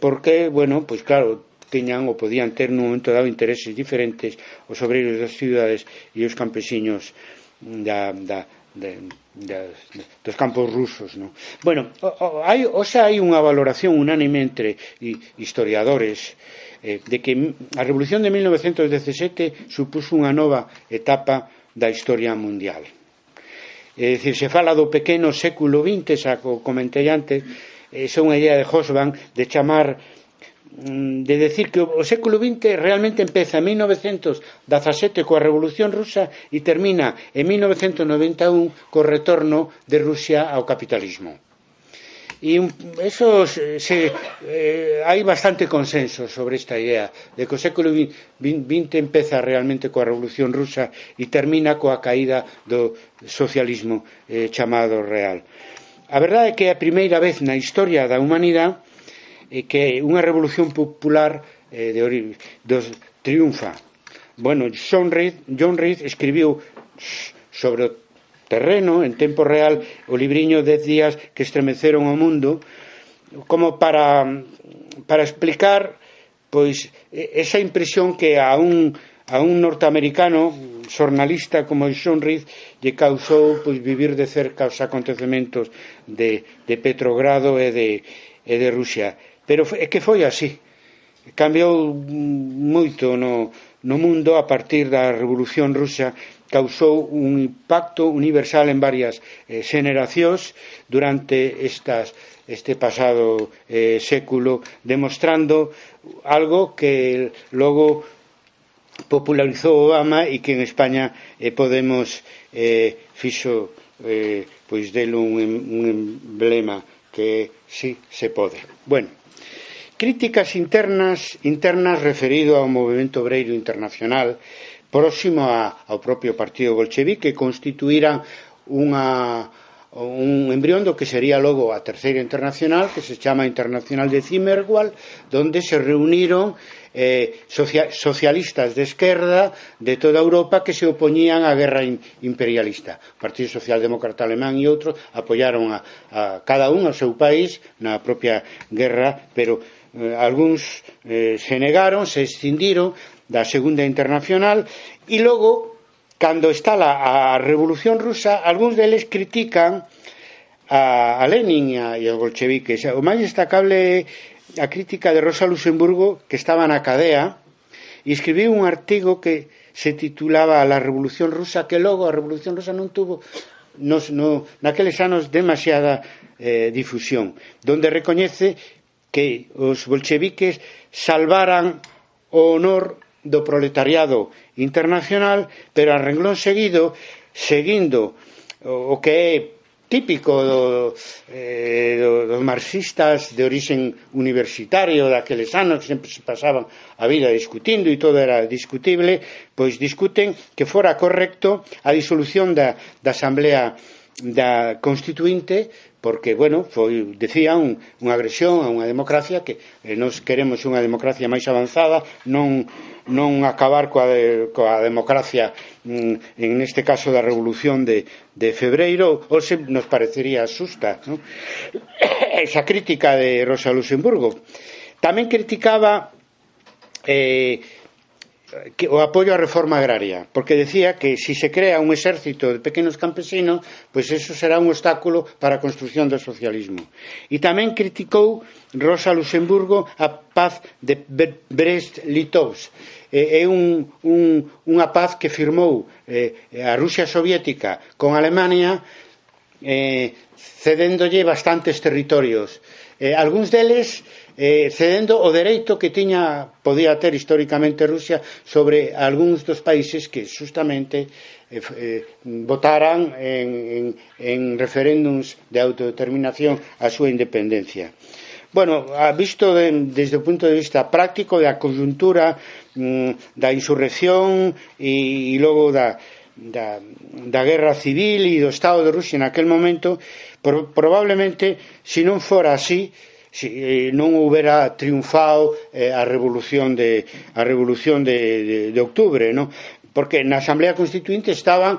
porque, bueno, pois claro, tiñan ou podían ter nun momento dado intereses diferentes os obreiros das cidades e os campesiños dos campos rusos, non? Bueno, hai unha valoración unánime entre historiadores de que a Revolución de 1917 supuso unha nova etapa da historia mundial. É dicir, se fala do pequeno século XX, xa o comentei antes, son unha idea de Hobsbawm de chamar, de decir que o século XX realmente empeza en 1917 coa Revolución Rusa e termina en 1991 co retorno de Rusia ao capitalismo. E eso hai bastante consenso sobre esta idea de que o século XX empeza realmente coa Revolución Rusa e termina coa caída do socialismo chamado real. A verdade é que é a primeira vez na historia da humanidade que unha revolución popular triunfa. Bueno, John Reed escribiu sobre o terreno, en tempo real, o libriño 10 días que estremeceron o mundo, como para explicar pois esa impresión que a un norteamericano xornalista como John Reed lle causou pois vivir de cerca os acontecementos de Petrogrado e de Rusia. Pero é que foi así. Cambiou moito no mundo a partir da Revolución Rusa, causou un impacto universal en varias xeneracións durante este pasado século, demostrando algo que logo popularizou Obama e que en España Podemos fixo pois dele un emblema que sí se pode. Bueno, críticas internas referido ao movimento obreiro internacional próximo ao propio partido bolchevique, que constituíra un embrión do que sería logo a Terceira Internacional, que se chama Internacional de Zimmerwald, donde se reuniron socialistas de esquerda de toda Europa que se opoñían á guerra imperialista. O Partido Socialdemócrata Alemán e outros apoiaron a cada un ao seu país na propia guerra, pero algúns se negaron, se escindiron da Segunda Internacional e logo, cando está a Revolución Rusa, algúns deles critican a Lenin e aos bolcheviques. O máis destacable é a crítica de Rosa Luxemburgo, que estaba na cadea e escribiu un artigo que se titulaba La Revolución Rusa, que logo a Revolución Rusa non tuvo naqueles anos demasiada difusión, donde recoñece que os bolcheviques salvaran o honor do proletariado internacional, pero a renglón seguido, seguindo o que é típico dos marxistas de orixen universitario daqueles anos, que sempre se pasaban a vida discutindo e todo era discutible, pois discuten que fora correcto a disolución da Asamblea Constituinte, porque, bueno, foi, decía, unha agresión a unha democracia que nos queremos unha democracia máis avanzada, non acabar coa democracia en este caso da Revolución de Febreiro, ou se nos parecería xusta, ¿no? Esa crítica de Rosa Luxemburgo. Tamén criticaba o apoio á reforma agraria, porque decía que si se crea un exército de pequenos campesinos, pois eso será un obstáculo para a construción do socialismo. E tamén criticou Rosa Luxemburgo a paz de Brest-Litovsk. É unha paz que firmou a Rusia soviética con Alemania, cedéndolle bastantes territorios, algúns deles cedendo o dereito que podía ter históricamente Rusia sobre algúns dos países que justamente votaran en referéndums de autodeterminación a súa independencia. Bueno, visto desde o punto de vista práctico da coyuntura da insurrección e logo da guerra civil e do estado de Rusia naquel momento, probablemente, se non fora así, non houbera triunfado a revolución de octubre, ¿no? Porque na Asamblea Constituinte estaban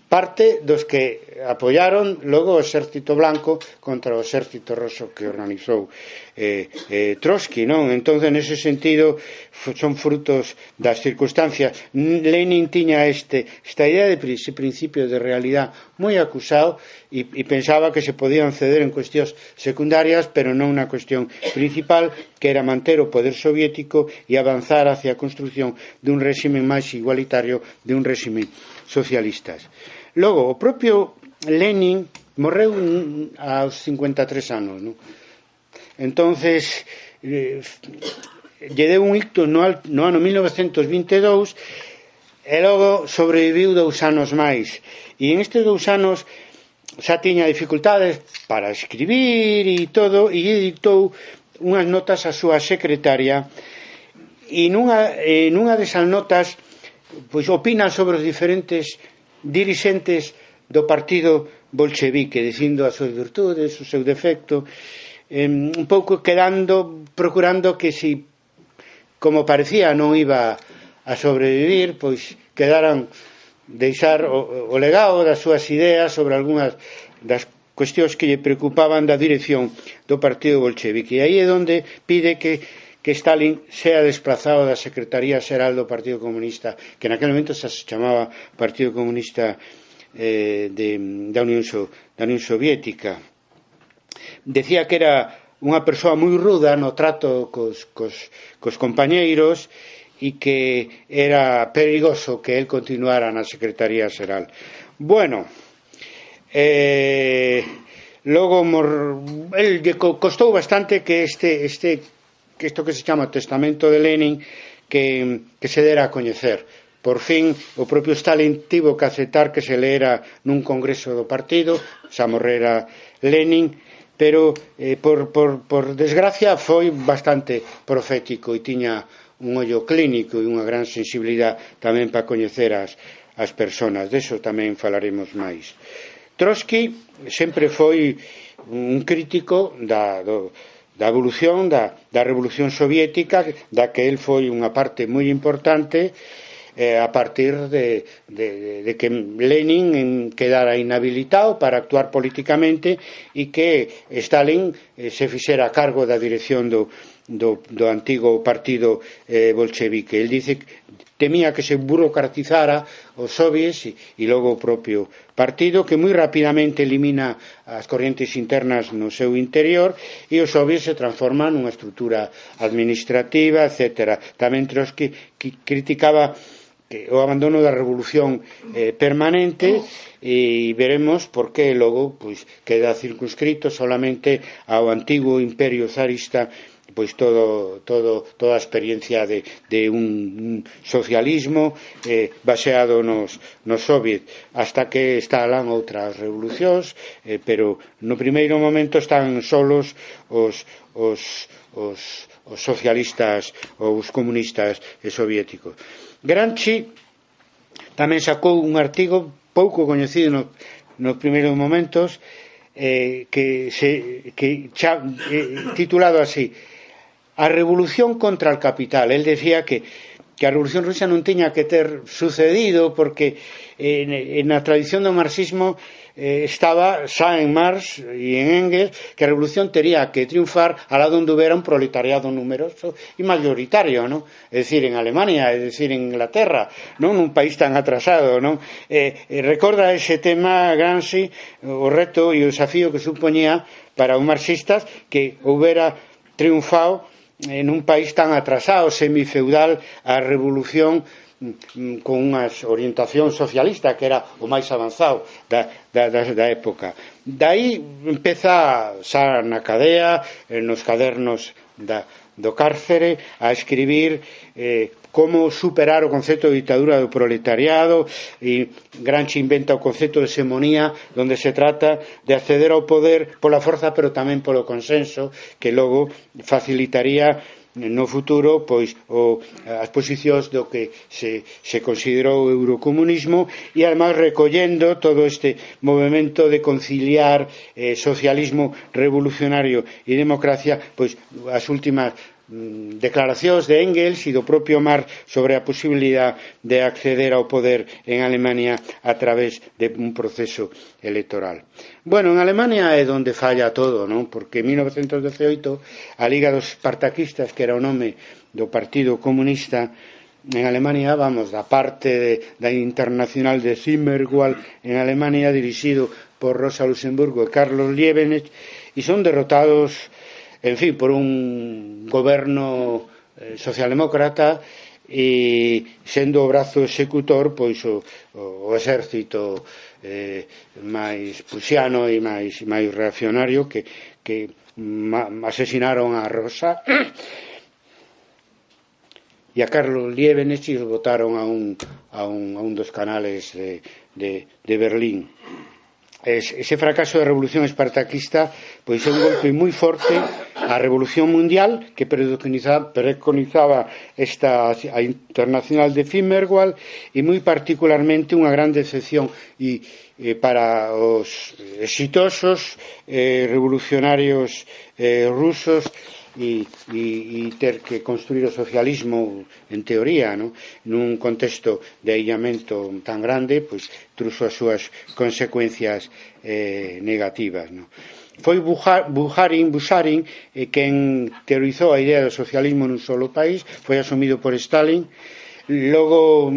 parte dos que apoyaron logo o exército blanco contra o exército roso que organizou Trotsky, non? Entón, nese sentido, son frutos das circunstancias. Lenin tiña esta idea de ese principio de realidad moi acusado e pensaba que se podían ceder en cuestións secundarias, pero non unha cuestión principal, que era manter o poder soviético e avanzar hacia a construción dun réxime máis igualitario, de un réxime socialista. Logo, o propio Lenin morreu aos 53 anos, non? Entonces lle deu un ictus no ano 1922 e logo sobreviviu 2 anos máis, e en estes 2 anos xa tiña dificultades para escribir e todo, e lle dictou unhas notas á súa secretaria, e nunha desas notas pois opina sobre os diferentes dirixentes do partido bolchevique, dicindo as súas virtudes, o seu defecto, un pouco procurando que si, como parecía, non iba a sobrevivir, pois quedaran deixar o legado das súas ideas sobre algunhas das cuestións que lle preocupaban da dirección do partido bolchevique. E aí é onde pide que Stalin sea desplazado da Secretaría Xeral do Partido Comunista, que naquele momento se chamaba Partido Comunista da Unión Soviética. Decía que era unha persoa moi ruda no trato cos compañeiros e que era perigoso que el continuara na Secretaría Xeral. Bueno, logo el lle costou bastante que isto que se chama Testamento de Lenin que se dera a coñecer. Por fin, o propio Stalin tivo que aceptar que se leera nun congreso do partido, xa morrera Lenin, pero por desgracia foi bastante profético e tiña un ollo clínico e unha gran sensibilidade tamén para coñecer as persoas. Deso tamén falaremos máis. Trotsky sempre foi un crítico da evolución da Revolución Soviética, da que el foi unha parte moi importante, a partir de que Lenin quedara inhabilitado para actuar políticamente e que Stalin se fixera a cargo da dirección do antigo partido bolchevique. El dice que temía que se burocratizara os soviets e logo o propio partido, que moi rapidamente elimina as corrientes internas no seu interior e os soviets se transforman nunha estrutura administrativa, etc. Tamén Trotsky criticaba o abandono da revolución permanente, e veremos por que logo pois queda circunscrito solamente ao antigo imperio zarista, pois toda a experiencia de un socialismo baseado nos soviets, hasta que estalan outras revolucións, pero no primeiro momento están solos os socialistas ou os comunistas soviéticos. Gramsci tamén sacou un artigo pouco coñecido nos primeiros momentos, titulado así: A revolución contra el capital. El decía que a revolución rusa non tiña que ter sucedido porque na tradición do marxismo estaba xa en Marx e en Engels que a revolución tería que triunfar alá onde houbera un proletariado numeroso e mayoritario, non? É dicir, en Alemania, é dicir, en Inglaterra, non nun país tan atrasado, non? Recorda ese tema Gramsci, o reto e o desafío que supoñía para os marxistas que houbera triunfado en un país tan atrasado, semifeudal, a revolución con unha orientación socialista que era o máis avanzado da época. Dai empeza xa na cadea, nos cadernos do cárcere, a escribir como superar o concepto de ditadura do proletariado, e Gramsci inventa o concepto de hegemonía, onde se trata de acceder ao poder pola forza, pero tamén polo consenso, que logo facilitaría no futuro pois as posicións do que se considerou o eurocomunismo, e además recollendo todo este movimento de conciliar socialismo revolucionario e democracia, pois as últimas declaracións de Engels e do propio Marx sobre a posibilidade de acceder ao poder en Alemania a través de un proceso electoral. Bueno, en Alemania é onde falla todo, non? Porque en 1918 a Liga dos Espartaquistas, que era o nome do Partido Comunista en Alemania, vamos, da parte da Internacional de Zimmerwald en Alemania, dirixido por Rosa Luxemburgo e Carlos Liebknecht, e son derrotados, en fin, por un goberno socialdemócrata e sendo o brazo executor pois o exército máis prusiano e máis reaccionario que asesinaron a Rosa e a Carlos Liebknecht e os botaron a un dos canales de Berlín. Ese fracaso da revolución espartaquista pois é un golpe moi forte á revolución mundial que preconizaba a Internacional de Zimmerwald e moi particularmente unha gran decepción para os exitosos revolucionarios rusos e ter que construir o socialismo en teoría, non? Nun contexto de aillamento tan grande, pois truxo as súas consecuencias negativas, non? Foi Bukharin quen teorizou a idea do socialismo nun solo país, foi asumido por Stalin. Logo,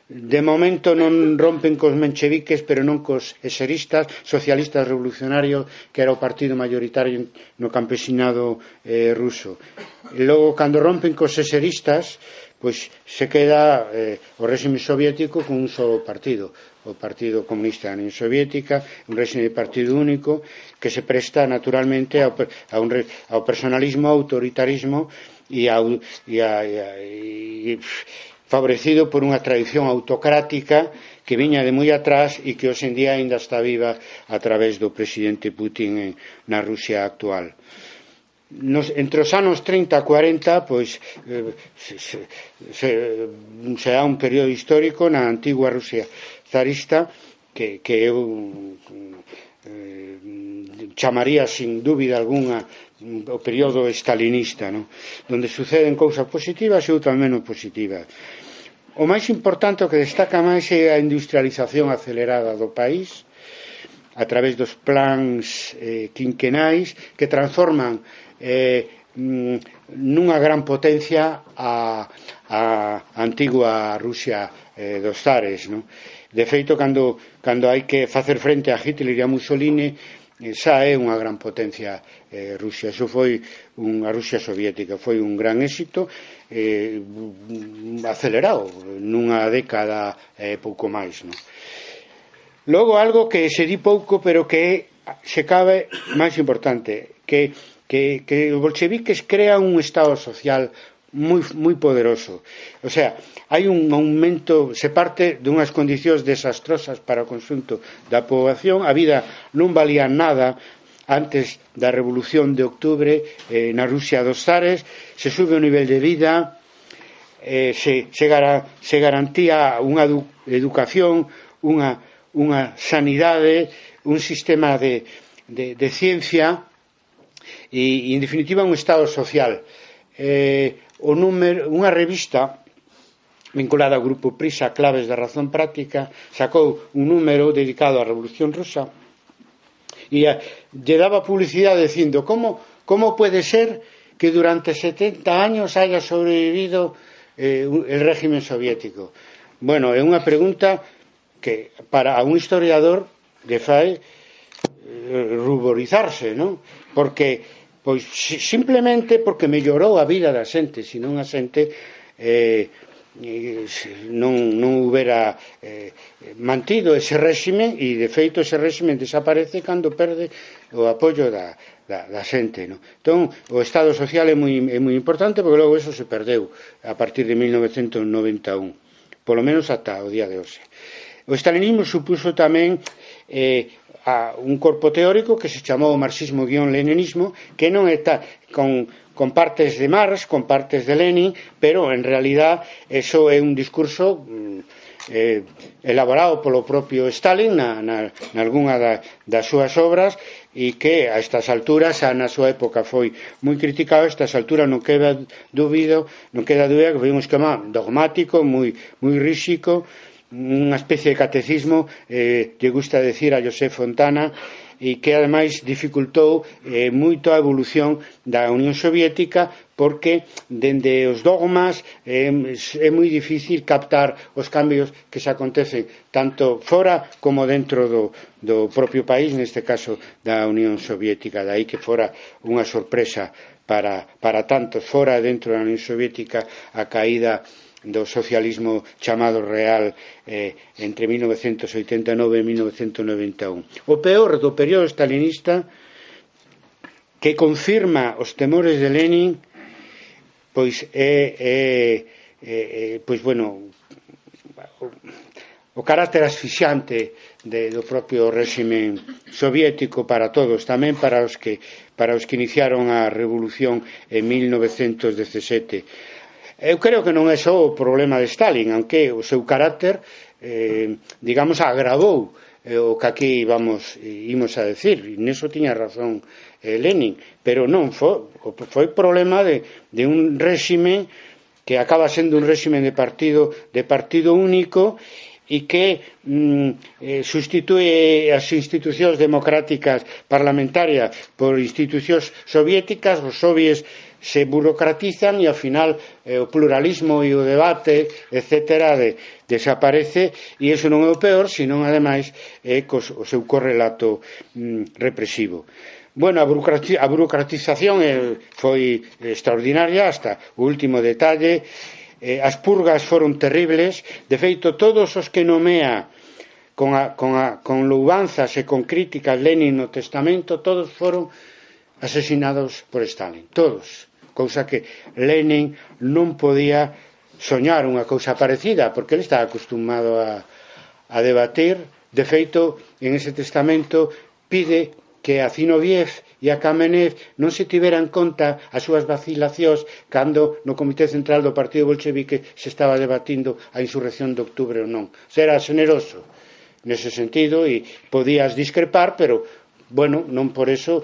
de momento non rompen cos mencheviques, pero non cos eseristas, socialistas revolucionarios, que era o partido mayoritario no campesinado ruso. E logo, cando rompen cos eseristas, pois se queda o réxime soviético con un solo partido, o Partido Comunista da Unión Soviética, un réxime de partido único que se presta naturalmente ao personalismo, ao autoritarismo e favorecido por unha tradición autocrática que viña de moi atrás e que hoxe en día ainda está viva a través do presidente Putin na Rusia actual. Entre os anos 30 e 40 pois se dá un período histórico na antigua Rusia zarista que eu chamaría sin dúbida alguna o período estalinista, non? Donde suceden cousas positivas e outras menos positivas. O máis importante, o que destaca máis, é a industrialización acelerada do país a través dos plans quinquenais que transforman nunha gran potencia a antigua Rusia dos zares, non? De feito, cando hai que facer frente a Hitler e a Mussolini, xa é unha gran potencia Rusia. Iso foi a Rusia soviética, foi un gran éxito acelerado nunha década pouco máis, non? Logo, algo que se di pouco pero que se cabe máis importante, que os bolcheviques crean un estado social moi poderoso. O sea, hai un aumento, se parte dunhas condicións desastrosas para o conxunto da poboación. A vida non valía nada antes da Revolución de Octubre na Rusia dos zares. Se sube o nivel de vida, se garantía unha educación, unha sanidade, un sistema de ciencia e, en definitiva, un estado social. Unha revista vinculada ao grupo Prisa, Claves da Razón Práctica, sacou un número dedicado á Revolución Rusa e lle daba publicidade dicindo como pode ser que durante 70 años haya sobrevivido el régimen soviético. Bueno, é unha pregunta que para un historiador lle fai ruborizarse, non? Porque pois simplemente porque mellorou a vida da xente, senón a xente non houbera mantido ese réxime e de feito ese réxime desaparece cando perde o apoio da xente, non? Entón o estado social é moi importante porque logo eso se perdeu a partir de 1991, polo menos ata o día de hoxe. O stalinismo supuso tamén un corpo teórico que se chamou marxismo-leninismo, que non está con partes de Marx, con partes de Lenin, pero en realidad eso é un discurso elaborado polo propio Stalin nalgúna das súas obras e que a estas alturas, na súa época foi moi criticado, a estas alturas non queda dúbida que foi un esquema dogmático, moi ríxido, unha especie de catecismo, lle gusta decir a José Fontana, e que ademais dificultou moito a evolución da Unión Soviética, porque dende os dogmas é moi difícil captar os cambios que se acontecen tanto fora como dentro do propio país, neste caso da Unión Soviética. Daí que fora unha sorpresa para tantos fora dentro da Unión Soviética a caída do socialismo chamado real entre 1989 e 1991. O peor do período stalinista, que confirma os temores de Lenin, pois o carácter asfixiante do propio réxime soviético para todos, tamén para os que iniciaron a revolución en 1917. Eu creo que non é só o problema de Stalin, aunque o seu carácter, digamos, agravou o que aquí imos a decir, e neso tiña razón Lenin, pero non foi problema de un réxime que acaba sendo un réxime de partido único e que sustitue as institucións democráticas parlamentarias por institucións soviéticas. Os soviets se burocratizan e ao final o pluralismo e o debate, etcétera, desaparece, e iso non é o peor, senón ademais o seu correlato represivo. Bueno, a burocratización foi extraordinaria hasta o último detalle. As purgas foron terribles. De feito, todos os que nomea con louvanzas e con críticas Lenin no testamento, todos foron asesinados por Stalin, todos, cousa que Lenin non podía soñar unha cousa parecida, porque ele estaba acostumado a debatir. De feito, en ese testamento pide que a Zinoviev e a Kamenev non se tiveran en conta as súas vacilacións cando no Comité Central do Partido Bolchevique se estaba debatindo a insurrección de outubro ou non. Era generoso nese sentido e podías discrepar, pero bueno, non por eso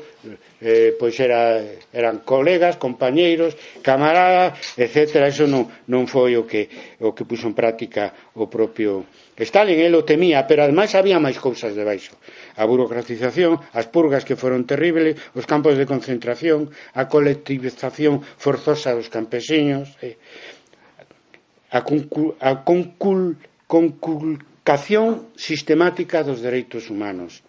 pois eran colegas, compañeiros, camaradas, etcétera. Eso non foi o que puxo en práctica o propio Stalin. Ele o temía, pero ademais había máis cousas debaixo: a burocratización, as purgas que foron terribles, os campos de concentración, a colectivización forzosa dos campesiños, a conculcación sistemática dos dereitos humanos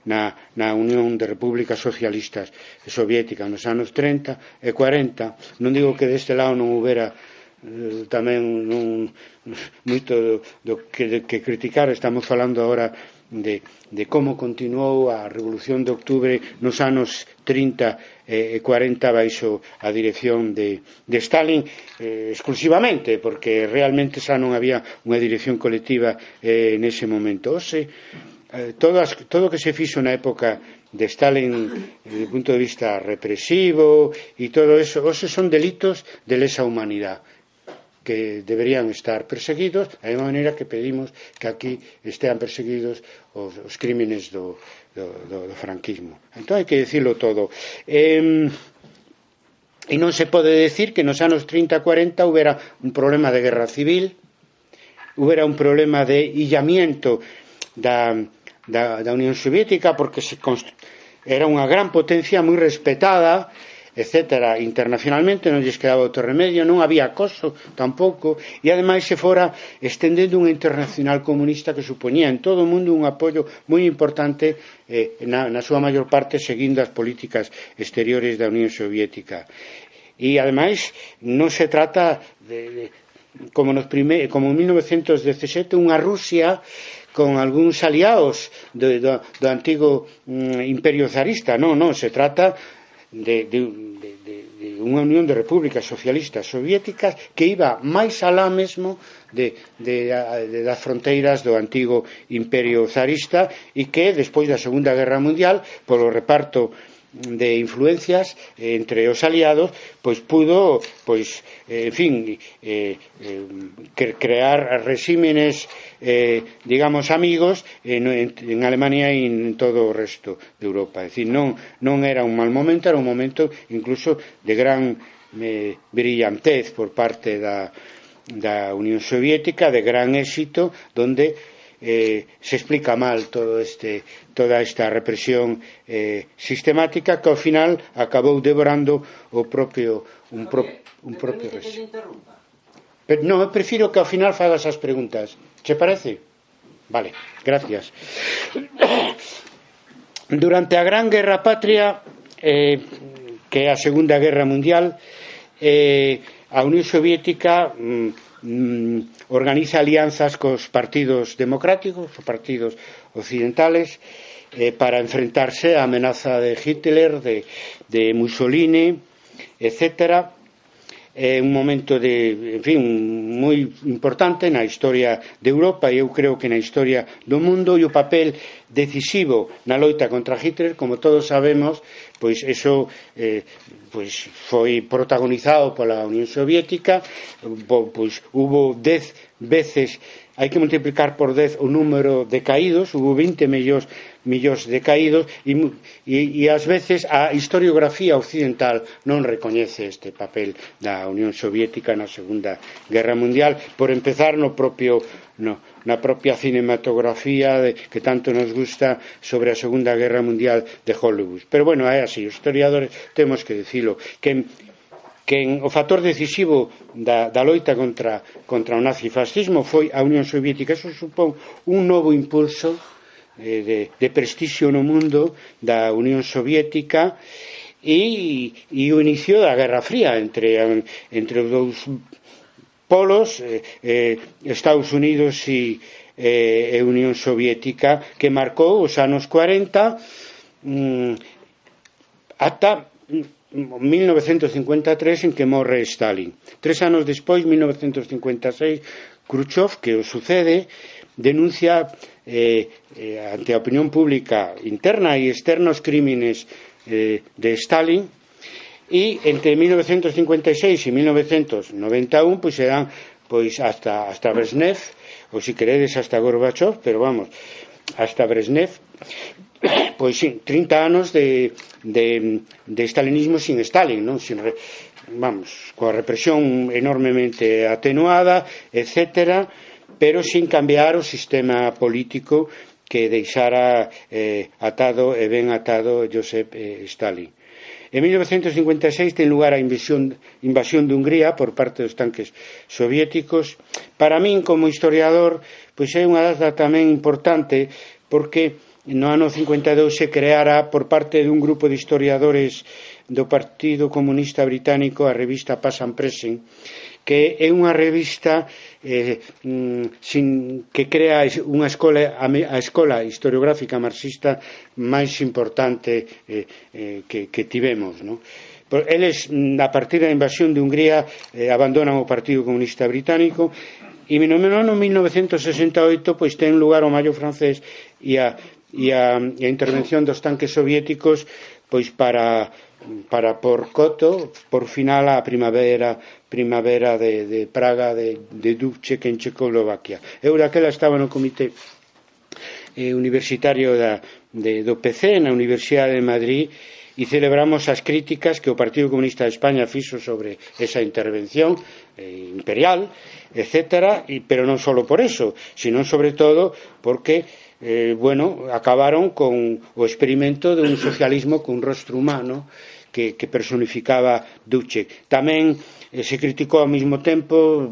na Unión de Repúblicas Socialistas Soviéticas nos anos 30 e 40. Non digo que deste lado non houbera tamén moito do que criticar. Estamos falando agora de como continuou a Revolución de Octubre nos anos 30 e 40 baixo a dirección de Stalin exclusivamente, porque realmente xa non había unha dirección colectiva nese momento. Todo o que se fixo na época de Stalin desde o punto de vista represivo e todo eso, esos son delitos de lesa humanidade que deberían estar perseguidos, da mesma maneira que pedimos que aquí estean perseguidos os crímenes do franquismo. Entón hai que dicilo todo. E non se pode decir que nos anos 30 e 40 houbera un problema de guerra civil, houbera un problema de illamiento da Unión Soviética, porque era unha gran potencia moi respetada, etcétera, internacionalmente. Non lles quedaba outro remedio, non había acoso tampouco, e ademais se fora estendendo unha internacional comunista que supoñía en todo o mundo un apoio moi importante, na súa maior parte seguindo as políticas exteriores da Unión Soviética. E ademais non se trata como en 1917 unha Rusia con algúns aliados do antigo imperio zarista. Non, se trata de unha unión de repúblicas socialistas soviéticas que iba máis alá mesmo das fronteiras do antigo imperio zarista, e que despois da Segunda Guerra Mundial, polo reparto influencias entre os aliados, pois pudo, pois, en fin, crear resímenes, digamos, amigos en Alemania e en todo o resto de Europa. É dicir, non era un mal momento, era un momento incluso de gran brillantez por parte da Unión Soviética, de gran éxito, donde se explica mal toda esta represión sistemática que ao final acabou devorando un propio régimen. Non, eu prefiro que ao final fagas as preguntas. Che parece? Vale, gracias. Durante a Gran Guerra Patria, que é a Segunda Guerra Mundial, a Unión Soviética organiza alianzas cos partidos democráticos, os partidos occidentales, para enfrentarse á amenaza de Hitler, de Mussolini, etc. É un momento en fin, moi importante na historia de Europa e eu creo que na historia do mundo, e o papel decisivo na loita contra Hitler, como todos sabemos, pois eso pois foi protagonizado pola Unión Soviética, pois hubo 10 veces, hai que multiplicar por 10 o número de caídos, hubo 20 millóns de caídos e ás veces a historiografía occidental non recoñece este papel da Unión Soviética na Segunda Guerra Mundial, por empezar na propia cinematografía que tanto nos gusta sobre a Segunda Guerra Mundial de Hollywood. Pero bueno, é así, os historiadores temos que dicilo, que o factor decisivo da loita contra o nazifascismo foi a Unión Soviética. Eso supón un novo impulso de prestixio no mundo da Unión Soviética e o inicio da Guerra Fría entre os dous polos, Estados Unidos e Unión Soviética, que marcou os anos 40 ata 1953, en que morre Stalin. 3 anos despois, 1956, Khrushchev, que o sucede, denuncia ante a opinión pública interna e externa os crímenes de Stalin, e entre 1956 e 1991 pois se dan hasta Brezhnev, ou se queredes hasta Gorbachev, pero vamos, hasta Brezhnev, pois 30 anos de stalinismo sin Stalin, non? Coa represión enormemente atenuada, etc., pero sin cambiar o sistema político que deixara atado e ben atado Joseph Stalin. En 1956 ten lugar a invasión de Hungría por parte dos tanques soviéticos. Para min, como historiador, pois é unha data tamén importante, porque no ano 52 se creara por parte dun grupo de historiadores do Partido Comunista Británico a revista Pass and Present, que é unha revista que crea a escola historiográfica marxista máis importante que tivemos, non? Eles, a partir da invasión de Hungría, abandonan o Partido Comunista Británico, e no ano 1968 pois ten lugar o Maio francés e a intervención dos tanques soviéticos pois para por coto, por final a primavera de Praga de Dubček en Checoslovaquia. Eu daquela estaba no comité universitario do PC na Universidade de Madrid e celebramos as críticas que o Partido Comunista de España fixo sobre esa intervención imperial, etc., pero non só por eso, sino sobre todo porque acabaron con o experimento de un socialismo con rostro humano que personificaba Dubček. Tamén se criticou ao mesmo tempo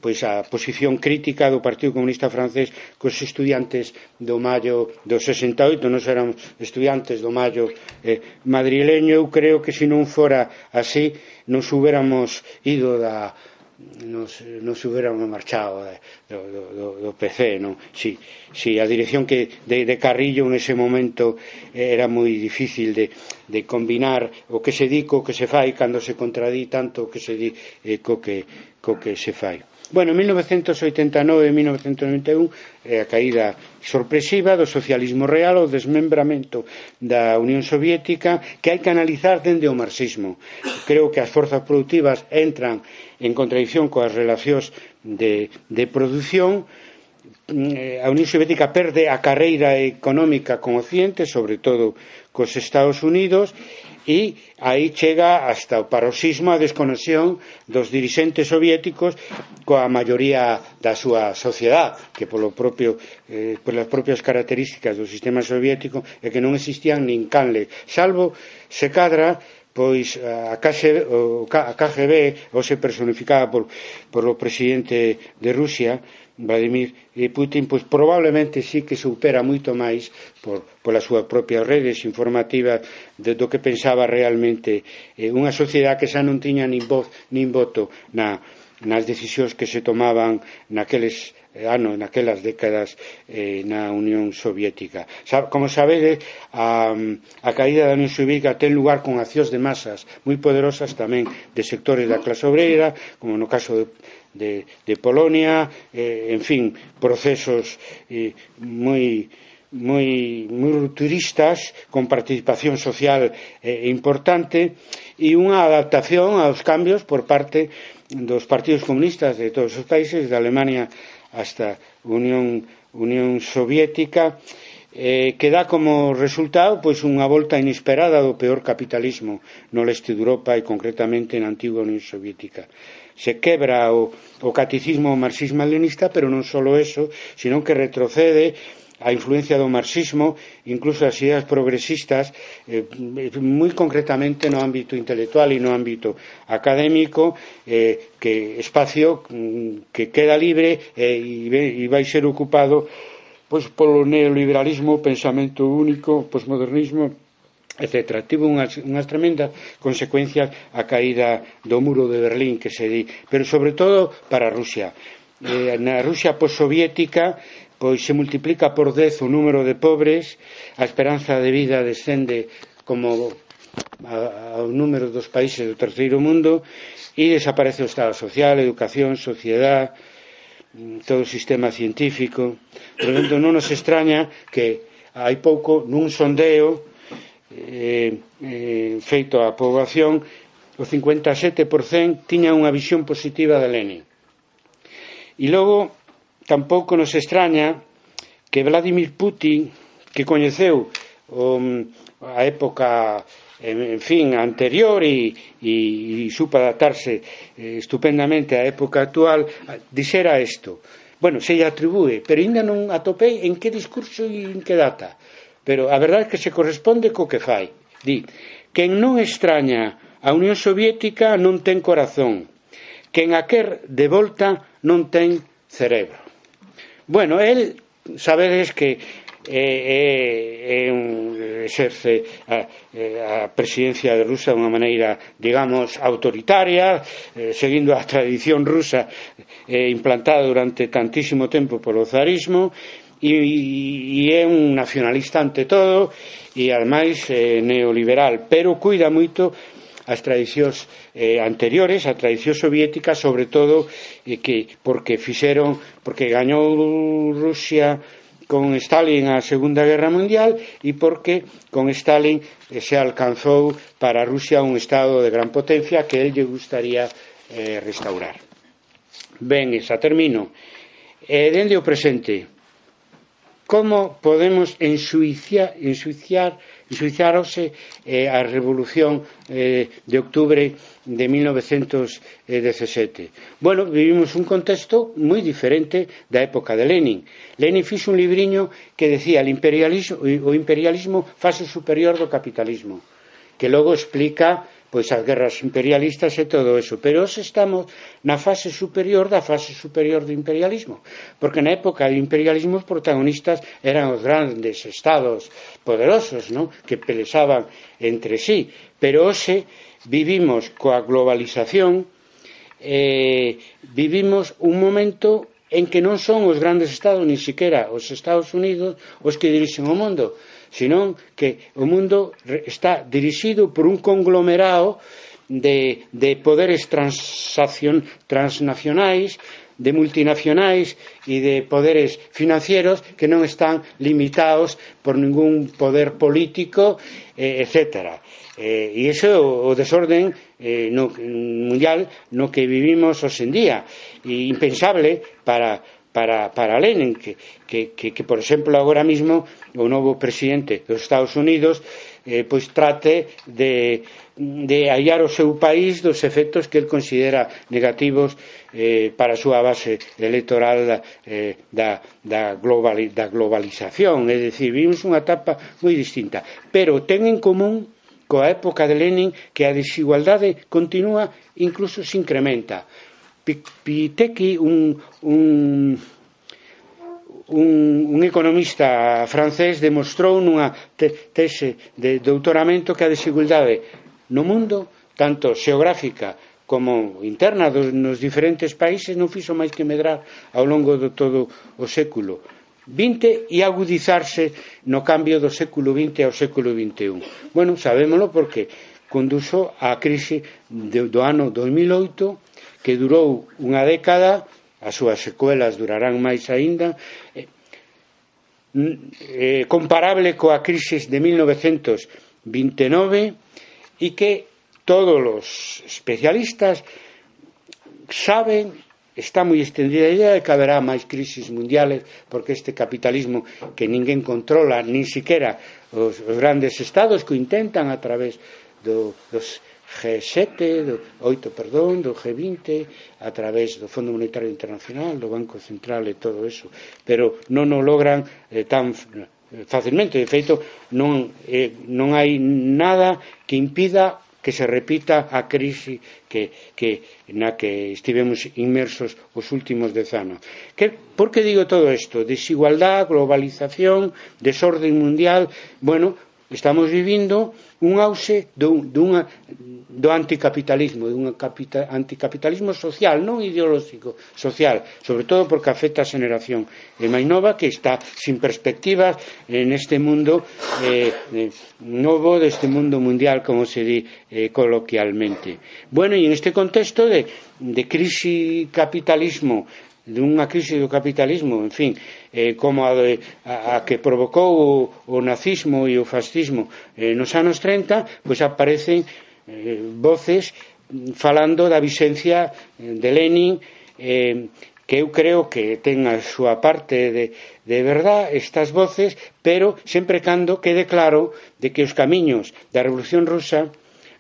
pois a posición crítica do Partido Comunista francés cos estudiantes do Maio do 68. Nos éramos estudiantes do Maio madrileño. Eu creo que se non fora así nos hubiéramos ido nos hubiéramos marchado do PC, non? Si a dirección de Carrillo en ese momento era moi difícil de combinar o que se di co que se fai cando se contradí tanto o que se di co que se fai. Bueno, 1989 e 1991 a caída sorpresiva do socialismo real, o desmembramento da Unión Soviética, que hai que analizar dende o marxismo. Creo que as forzas productivas entran en contradicción coas relacións de produción. A Unión Soviética perde a carreira económica con Occidente, sobre todo cos Estados Unidos, e aí chega hasta o paroxismo a desconexión dos dirixentes soviéticos coa maioría da súa sociedade, que polas propias características do sistema soviético é que non existían nin canles, salvo se cadra pois a KGB, ou se personificada por o presidente de Rusia, Vladimir Putin, pois probablemente sí que supera moito máis polas súas propias redes informativas do que pensaba realmente unha sociedade que xa non tiña nin voz nin voto nas decisións que se tomaban naqueles anos, naquelas décadas na Unión Soviética. Como sabedes, a caída da Unión Soviética ten lugar con accións de masas moi poderosas tamén de sectores da clase obreira, como no caso de Polonia, en fin, procesos moi rupturistas, con participación social importante, e unha adaptación aos cambios por parte dos partidos comunistas de todos os países, de Alemania hasta Unión Soviética, que dá como resultado pois unha volta inesperada do peor capitalismo no leste de Europa e concretamente na antiga Unión Soviética. Se quebra o catecismo marxismo-leninista, pero non só eso, sino que retrocede a influencia do marxismo, incluso as ideas progresistas, moi concretamente no ámbito intelectual e no ámbito académico, que espacio que queda libre e vai ser ocupado pois polo neoliberalismo, pensamento único, posmodernismo, etc. Tivo unhas tremendas consecuencias a caída do muro de Berlín, que se di, pero sobre todo para Rusia. Na Rusia postsoviética pois se multiplica por 10 o número de pobres, a esperanza de vida descende como ao número dos países do terceiro mundo e desaparece o Estado social, educación, sociedade, todo o sistema científico. Por lo tanto, non nos extraña que hai pouco nun sondeo feito á poboación, o 57% tiña unha visión positiva de Lenin. E logo tampouco nos extraña que Vladimir Putin, que coñeceu a época en fin, anterior e supo adaptarse estupendamente á época actual, dixera isto. Bueno, se lle atribúe, pero ainda non atopei en que discurso e en que data. Pero a verdade é que se corresponde co que fai. Di, quen non extraña a Unión Soviética non ten corazón, quen a quer de volta non ten cerebro. Bueno, el, sabedes que exerce a presidencia de Rusia de unha maneira, digamos, autoritaria, seguindo a tradición rusa implantada durante tantísimo tempo polo zarismo, e é un nacionalista ante todo e ademais neoliberal, pero cuida moito as tradicións anteriores, a tradición soviética, sobre todo porque gañou Rusia con Stalin a Segunda Guerra Mundial e porque con Stalin se alcanzou para Rusia un estado de gran potencia que él lle gustaría restaurar. Ben, xa termino. Dende o presente, como podemos ensuiciarse a revolución de octubre de 1917. Bueno, vivimos un contexto moi diferente da época de Lenin. Lenin fixo un libriño que decía o imperialismo fase superior do capitalismo, que logo explica pois as guerras imperialistas e todo eso, pero hoxe estamos na fase superior da fase superior do imperialismo, porque na época do imperialismo os protagonistas eran os grandes estados poderosos, ¿no?, que peleaban entre sí, pero hoxe vivimos coa globalización, vivimos un momento en que non son os grandes estados, ni siquiera os Estados Unidos os que dirixen o mundo, senón que o mundo está dirixido por un conglomerado de poderes transnacionais, de multinacionais e de poderes financieros que non están limitados por ningún poder político, etc. E iso é o desorden mundial no que vivimos hoxe en día, e impensable para Lenin, que por exemplo agora mismo o novo presidente dos Estados Unidos pois trate de hallar o seu país dos efectos que el considera negativos para a súa base electoral da globalización. É dicir, vivimos unha etapa moi distinta, pero ten en común coa época de Lenin que a desigualdade continúa, incluso se incrementa. Piketty, un economista francés, demostrou nunha tese de doutoramento que a desigualdade no mundo, tanto xeográfica como interna nos diferentes países, non fixo máis que medrar ao longo de todo o século XX e agudizarse no cambio do século XX ao século XXI. Bueno, sabémolo porque conduxo á crise do ano 2008, que durou unha década, as súas secuelas durarán máis aínda, comparable coa crise de 1929, e que todos os especialistas saben, está moi extendida a idea de que haberá máis crisis mundiales, porque este capitalismo que ninguén controla, nin siquiera os grandes estados que o intentan a través dos G7, do G20, a través do Fondo Monetario Internacional, do Banco Central e todo eso, pero non o logran tan facilmente. De feito, non hai nada que impida que se repita a crise na que estivemos inmersos os últimos 10 anos. Por que digo todo isto? Desigualdad, globalización, desorden mundial. Bueno, estamos vivindo un auxe do anticapitalismo, dun anticapitalismo social, non ideolóxico, social, sobre todo porque afecta a xeneración máis nova que está sin perspectivas neste mundo novo, deste mundo mundial, como se di coloquialmente. Bueno, e en este contexto de crise capitalismo, dunha crise do capitalismo, en fin, como a que provocou o nazismo e o fascismo nos anos 30, pois aparecen voces falando da vixencia de Lenin, que eu creo que ten a súa parte de verdad estas voces, pero sempre cando quede claro de que os camiños da Revolución Rusa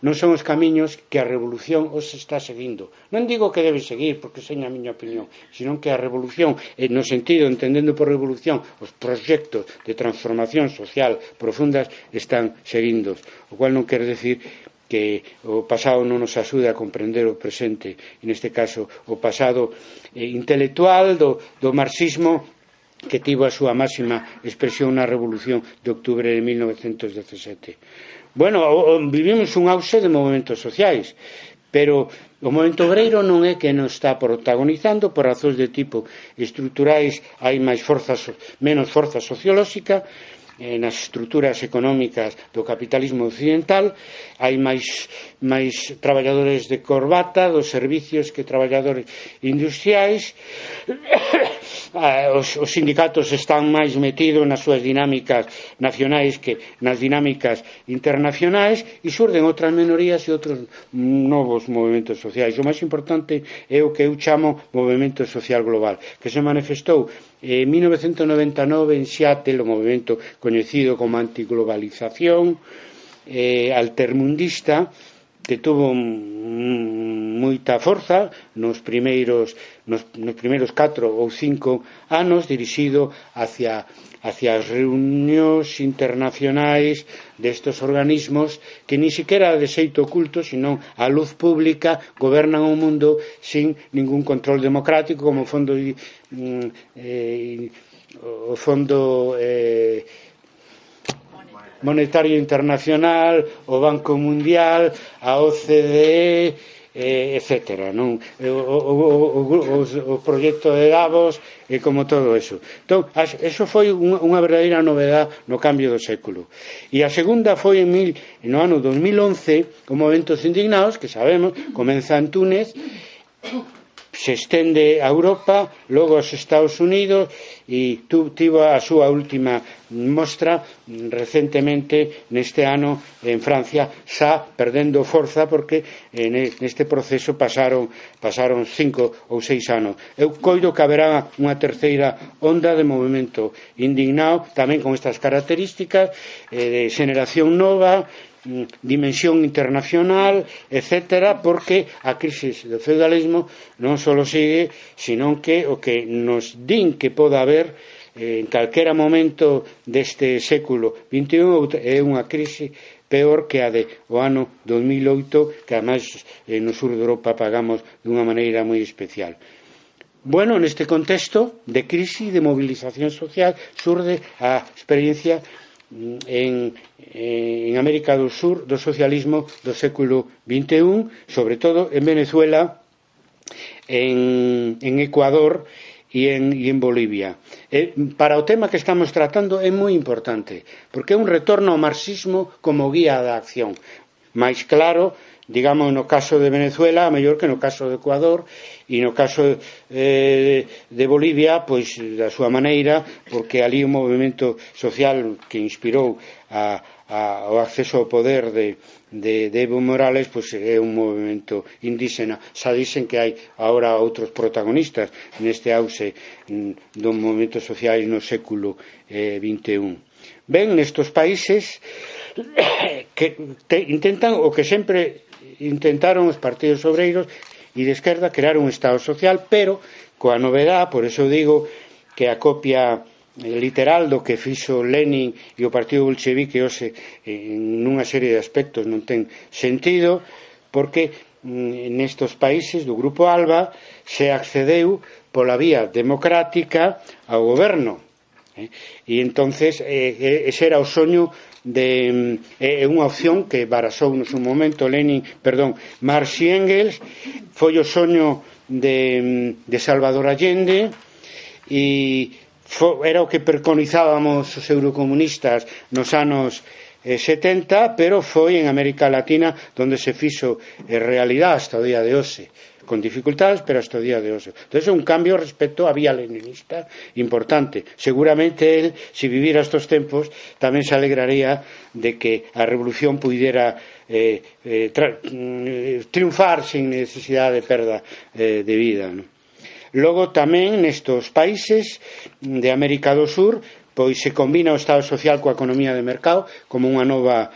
non son os camiños que a revolución os está seguindo. Non digo que debe seguir, porque sei a miña opinión, senón que a revolución, no sentido, entendendo por revolución, os proxectos de transformación social profundas están seguindo, o cual non quer decir que o pasado non nos axude a comprender o presente, neste caso o pasado intelectual do marxismo, que tivo a súa máxima expresión na Revolución de Octubre de 1917. Bueno, vivimos un auxe de movimentos sociais, pero o movimento obreiro non é que nos está protagonizando por razóns de tipo estruturais. Hai menos forza sociolóxica nas estruturas económicas do capitalismo occidental, hai máis traballadores de corbata dos servicios que traballadores industriais. Os sindicatos están máis metidos nas súas dinámicas nacionais que nas dinámicas internacionais, e surden outras minorías e outros novos movimentos sociais. O máis importante é o que eu chamo movimento social global, que se manifestou en 1999 en Seattle, o movimento coñecido como antiglobalización altermundista, que tuvo moita forza nos primeiros 4 ou 5 anos, dirixido hacia as reunións internacionais destes organismos que ni siquiera de xeito oculto, senón a luz pública, gobernan o mundo sin ningún control democrático, como o Fondo Monetario Internacional, o Banco Mundial, a OCDE, etc. O proxecto de Davos, como todo eso. Entón, eso foi unha verdadeira novedade no cambio do século. E a segunda foi no ano 2011, o Movementos Indignados, que sabemos, comeza en Túnez, se estende a Europa, logo aos Estados Unidos e tivo a súa última mostra recentemente neste ano en Francia, xa perdendo forza porque neste proceso pasaron 5 ou 6 anos. Eu coido que haberá unha terceira onda de movimento indignado tamén con estas características de xeración nova, dimensión internacional, etcétera, porque a crisis do feudalismo non só sigue, sino que o que nos din que poda haber en calquera momento deste século XXI é unha crisis peor que a o ano 2008, que además no sur de Europa pagamos dunha maneira moi especial. Bueno, neste contexto de crisis, de movilización social, surde a experiencia en América do Sur do socialismo do século XXI, sobre todo en Venezuela, en Ecuador e en Bolivia. Para o tema que estamos tratando é moi importante, porque é un retorno ao marxismo como guía da acción. Mais claro, digamos, no caso de Venezuela, a mellor que no caso de Ecuador, e no caso de Bolivia, pois da súa maneira, porque ali o movimento social que inspirou o acceso ao poder de Evo Morales, pois é un movimento indígena. Xa dicen que hai agora outros protagonistas neste auxe dos movimentos sociais no século XXI. Ben, nestes países que intentan o que sempre intentaron os partidos obreiros e de esquerda crear un Estado social, pero coa novedade, por eso digo que a copia literal do que fixo Lenin e o Partido Bolchevique hoxe nunha serie de aspectos non ten sentido, porque nestes países do Grupo ALBA se accedeu pola vía democrática ao goberno, e entonces ese era o soño é unha opción que barasou no seu momento Marx e Engels, foi o soño de Salvador Allende e era o que preconizábamos os eurocomunistas nos anos 70, pero foi en América Latina onde se fixo realidade hasta o día de hoxe, con dificultades, pero hasta o día de hoxe. Entón é un cambio respecto á vía leninista importante. Seguramente él, se vivira estos tempos, tamén se alegraría de que a revolución puidera triunfar sin necesidade de perda de vida, non? Logo tamén nestes países de América do Sur pois se combina o Estado social coa economía de mercado como unha nova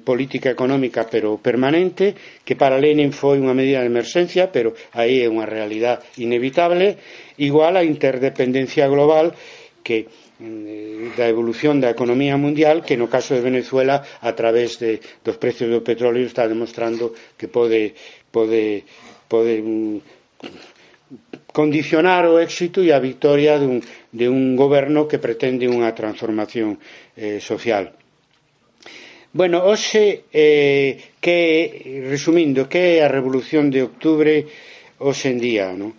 política económica pero permanente, que para Lenin foi unha medida de emerxencia, pero aí é unha realidade inevitable, igual a interdependencia global que da evolución da economía mundial, que no caso de Venezuela a través dos precios do petróleo está demostrando que pode condicionar o éxito e a victoria de un goberno que pretende unha transformación social. Bueno, hoxe, resumindo, que é a Revolución de Octubre hoxe en día, non?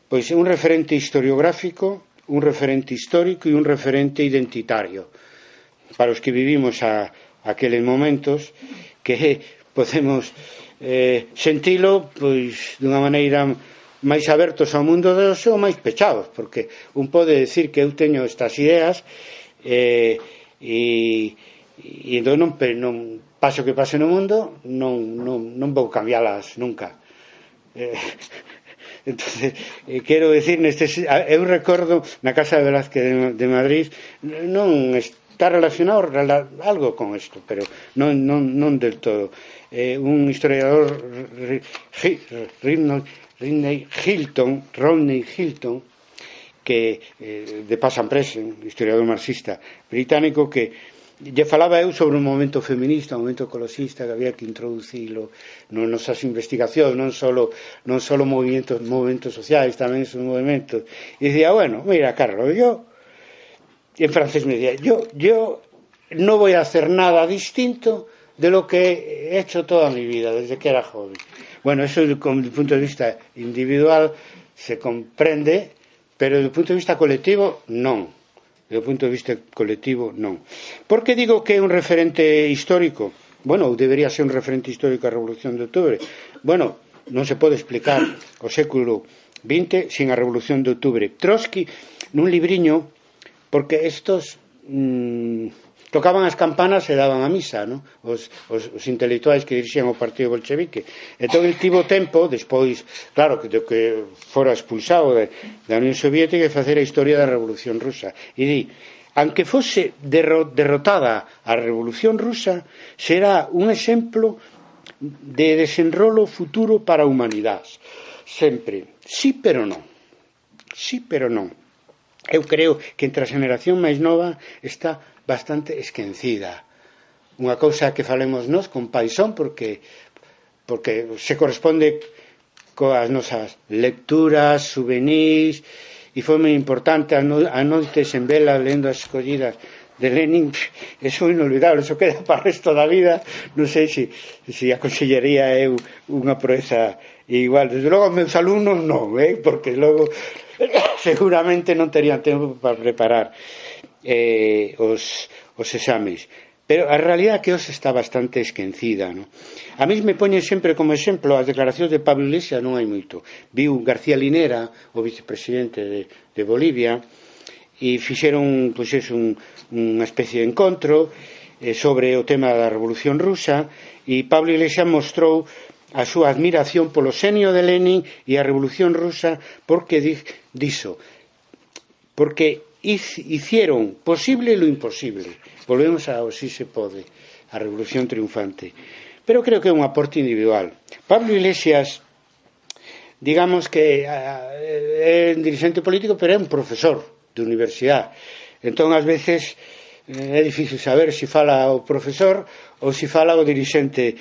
Pois é un referente historiográfico, un referente histórico e un referente identitario para os que vivimos aqueles momentos, que podemos sentilo pois dunha maneira máis abertos ao mundo de hoxe ou máis pechados, porque un pode decir que eu teño estas ideas e entón non paso que pase no mundo non vou cambialas nunca. Entonces, quero decir, eu recordo na Casa de Velázquez de Madrid, non está relacionado algo con isto, pero non del todo. Un historiador, Rodney Hilton, que de Past and Present, historiador marxista británico, que lle falaba eu sobre un momento feminista, un momento ecologista que había que introducilo nas nosas investigacións, non solo movimentos sociais, tamén esos movimentos. E dicía, bueno, mira, Carlos, yo, en francés me decía, yo no voy a hacer nada distinto de lo que he hecho toda mi vida, desde que era joven. Bueno, eso desde el punto de vista individual se comprende, pero desde el punto de vista colectivo, non. Desde o punto de vista colectivo, non. Por que digo que é un referente histórico? Bueno, debería ser un referente histórico a Revolución de Octubre. Bueno, non se pode explicar o século XX sin a Revolución de Outubro. Trotsky, nun libriño, porque estos tocaban as campanas e daban a misa, no? Os intelectuais que dirixían o Partido Bolchevique. Entón, el tivo tempo, despois, claro, que fora expulsado da Unión Soviética, e facer a historia da Revolución Rusa. E di, aunque fose derrotada a Revolución Rusa, será un exemplo de desenrolo futuro para a humanidade. Sempre. Sí, pero non. Sí, pero non. Eu creo que entre a xeración máis nova está bastante esquecida. Unha cousa que falemos nós con paixón porque se corresponde coas nosas lecturas, souvenirs, e foi moi importante a noites en vela lendo as escollidas de Lenin. Eso é inolvidable, eso queda para o resto da vida. Non sei se aconsellaría eu unha proeza igual. Desde logo, meus alumnos non, porque logo seguramente non terían tempo para preparar os exames. Pero a realidade é que hoxe está bastante esquecida, no? A mí me poñen sempre como exemplo as declaracións de Pablo Iglesias, non hai moito. Viu García Linera, o vicepresidente de Bolivia, e fixeron unha especie de encontro sobre o tema da Revolución Rusa, e Pablo Iglesias mostrou a súa admiración polo xenio de Lenin e a Revolución Rusa porque hicieron posible lo imposible. Volvemos ao si se pode, a Revolución Triunfante. Pero creo que é un aporte individual. Pablo Iglesias, digamos que é un dirigente político, pero é un profesor de universidade. Entón, ás veces, é difícil saber se fala o profesor ou se fala o dirigente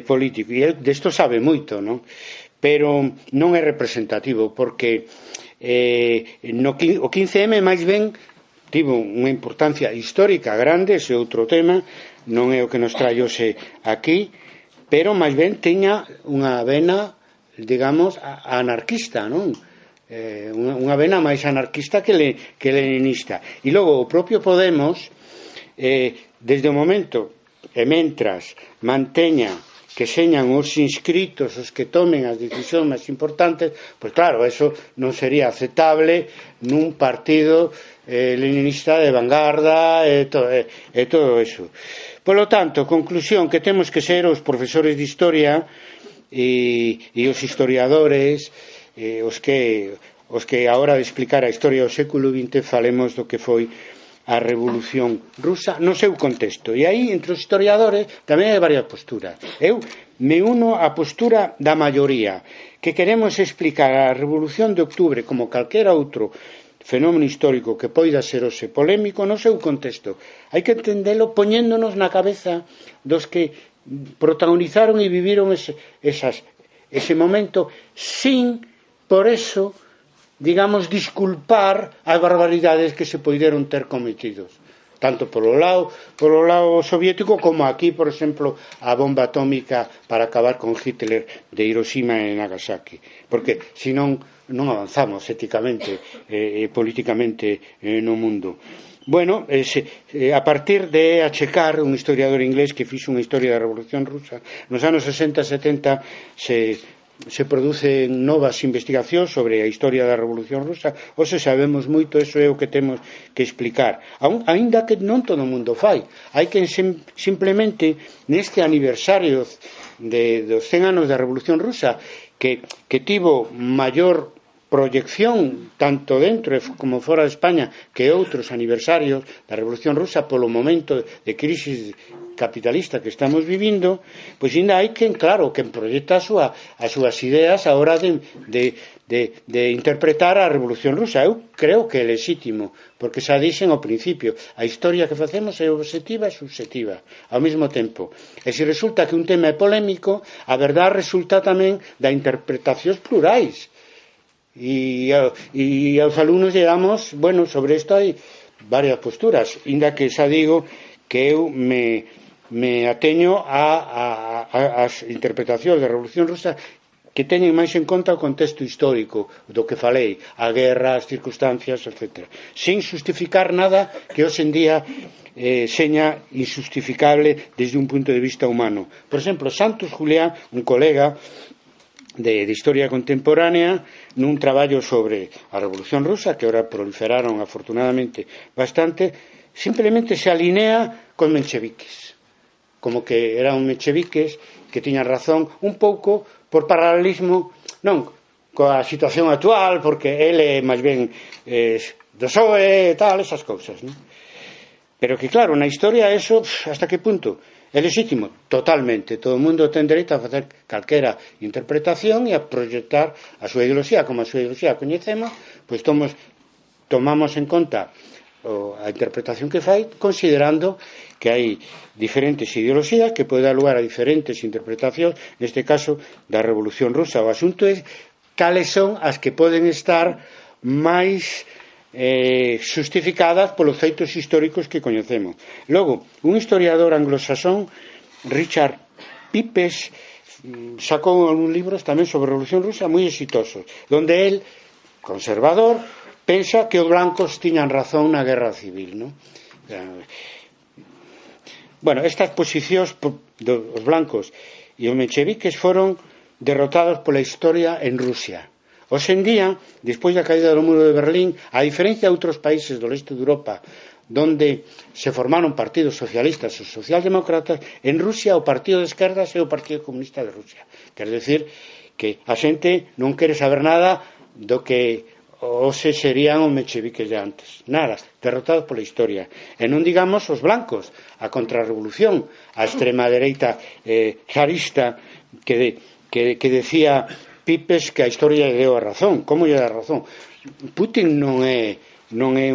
político. E ele desto sabe moito, non? Pero non é representativo, porque o 15M máis ben tivo unha importancia histórica grande, ese outro tema, non é o que nos trae hoxe aquí, pero máis ben teña unha vena, digamos, anarquista, non? Unha vena máis anarquista que leninista. E logo o propio Podemos, desde o momento e mentras manteña que señan os inscritos os que tomen as decisións máis importantes, pois claro, eso non sería aceptable nun partido leninista de vanguarda e todo eso. Por lo tanto, conclusión, que temos que ser os profesores de historia e os historiadores, os que a hora de explicar a historia do século XX falemos do que foi a Revolución Rusa no seu contexto. E aí, entre os historiadores, tamén hai varias posturas. Eu me uno á postura da maioría, que queremos explicar a Revolución de Outubro como calquera outro fenómeno histórico que poida ser hoxe polémico no seu contexto. Hai que entendelo poñéndonos na cabeza dos que protagonizaron e viviron ese momento sin, por eso, digamos, disculpar as barbaridades que se poideron ter cometidos, tanto polo lado soviético como aquí, por exemplo, a bomba atómica para acabar con Hitler de Hiroshima e Nagasaki, porque senón non avanzamos éticamente e políticamente no mundo. Bueno, a partir de achecar un historiador inglés que fixo unha historia da Revolución Rusa nos anos 60-70 se producen novas investigacións sobre a historia da Revolución Rusa. Hoxe sabemos moito, eso é o que temos que explicar, aínda que non todo o mundo fai. Hai que simplemente neste aniversario dos 100 anos da Revolución Rusa que tivo maior proyección tanto dentro como fora de España que outros aniversarios da Revolución Rusa polo momento de crisis capitalista que estamos vivindo, pois ainda hai quen, claro, quen proyecta as súas ideas a hora de interpretar a Revolución Rusa. Eu creo que é legítimo, porque xa dixen ao principio, a historia que facemos é objetiva e subjetiva ao mesmo tempo. E se resulta que un tema é polémico, a verdade resulta tamén da interpretacións plurais. E aos alumnos llegamos, bueno, sobre isto hai varias posturas, ainda que xa digo que eu me ateño ás interpretacións da Revolución Rusa que teñen máis en conta o contexto histórico do que falei, a guerra, as circunstancias, etc., sin justificar nada que hoxe en día seña injustificable desde un punto de vista humano. Por exemplo, Santos Julián, un colega de historia contemporánea nun traballo sobre a Revolución Rusa, que ahora proliferaron afortunadamente bastante, simplemente se alinea con mencheviques, como que eran mencheviques que tiñan razón un pouco por paralelismo, non coa situación actual, porque ele máis ben do PSOE e tal, esas cousas, non? Pero que claro, na historia eso, hasta que punto é lexítimo? Totalmente, todo o mundo ten dereito a facer calquera interpretación e a proyectar a súa ideoloxía, como a súa ideoloxía coñecemos, pois tomamos en conta a interpretación que fai, considerando que hai diferentes ideoloxías que pode dar lugar a diferentes interpretacións, neste caso da Revolución Rusa. O asunto é cales son as que poden estar máis justificadas polos feitos históricos que coñecemos. Logo, un historiador anglosaxón, Richard Pipes, sacou algúns libros tamén sobre a Revolución Rusa moi exitosos, donde el, conservador, pensa que os blancos tiñan razón na guerra civil, non? Bueno, estas posicións dos blancos e os mencheviques foron derrotados pola historia en Rusia. Hoxe en día, despois da caída do muro de Berlín, a diferencia de outros países do leste de Europa, donde se formaron partidos socialistas ou socialdemócratas, en Rusia o partido de esquerdas é o Partido Comunista de Rusia. Quer decir que a xente non quere saber nada do que hoxe serían os mencheviques de antes. Nada, derrotados pola historia. E non digamos os blancos, a contrarrevolución, a extrema dereita zarista que decía Pipes que a historia lle deu a razón. Como lle dá a razón? Putin non é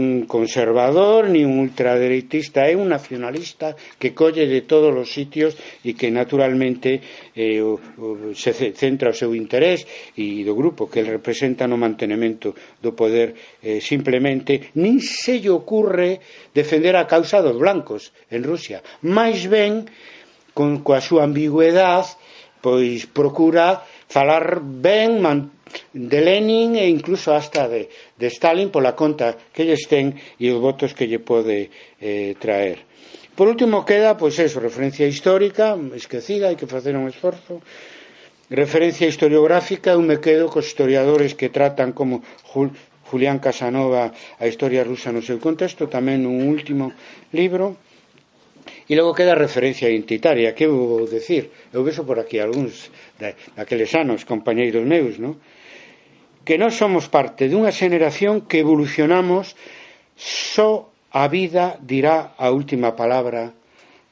un conservador ni un ultradereitista, é un nacionalista que colle de todos os sitios e que naturalmente se centra o seu interés e do grupo que ele representa no mantenimento do poder. Simplemente nin se lle ocurre defender a causa dos blancos en Rusia, máis ben coa súa ambigüedade pois procura falar ben de Lenin e incluso hasta de Stalin pola conta que lles ten e os votos que lle pode traer. Por último queda, pois eso, referencia histórica esquecida, hai que facer un esforzo, referencia historiográfica. Eu me quedo cos historiadores que tratan como Julián Casanova a historia rusa no seu contexto, tamén un último libro. E logo queda a referencia identitaria. Que vou decir? Eu vexo por aquí algúns daqueles anos, compañeiros meus, non? Que nós somos parte dunha xeneración que evolucionamos, só a vida dirá a última palabra,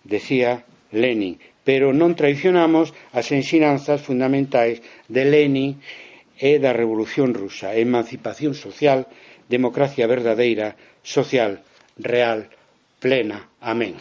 decía Lenin, pero non traicionamos as ensinanzas fundamentais de Lenin e da Revolución Rusa: emancipación social, democracia verdadeira, social, real, plena. Amén.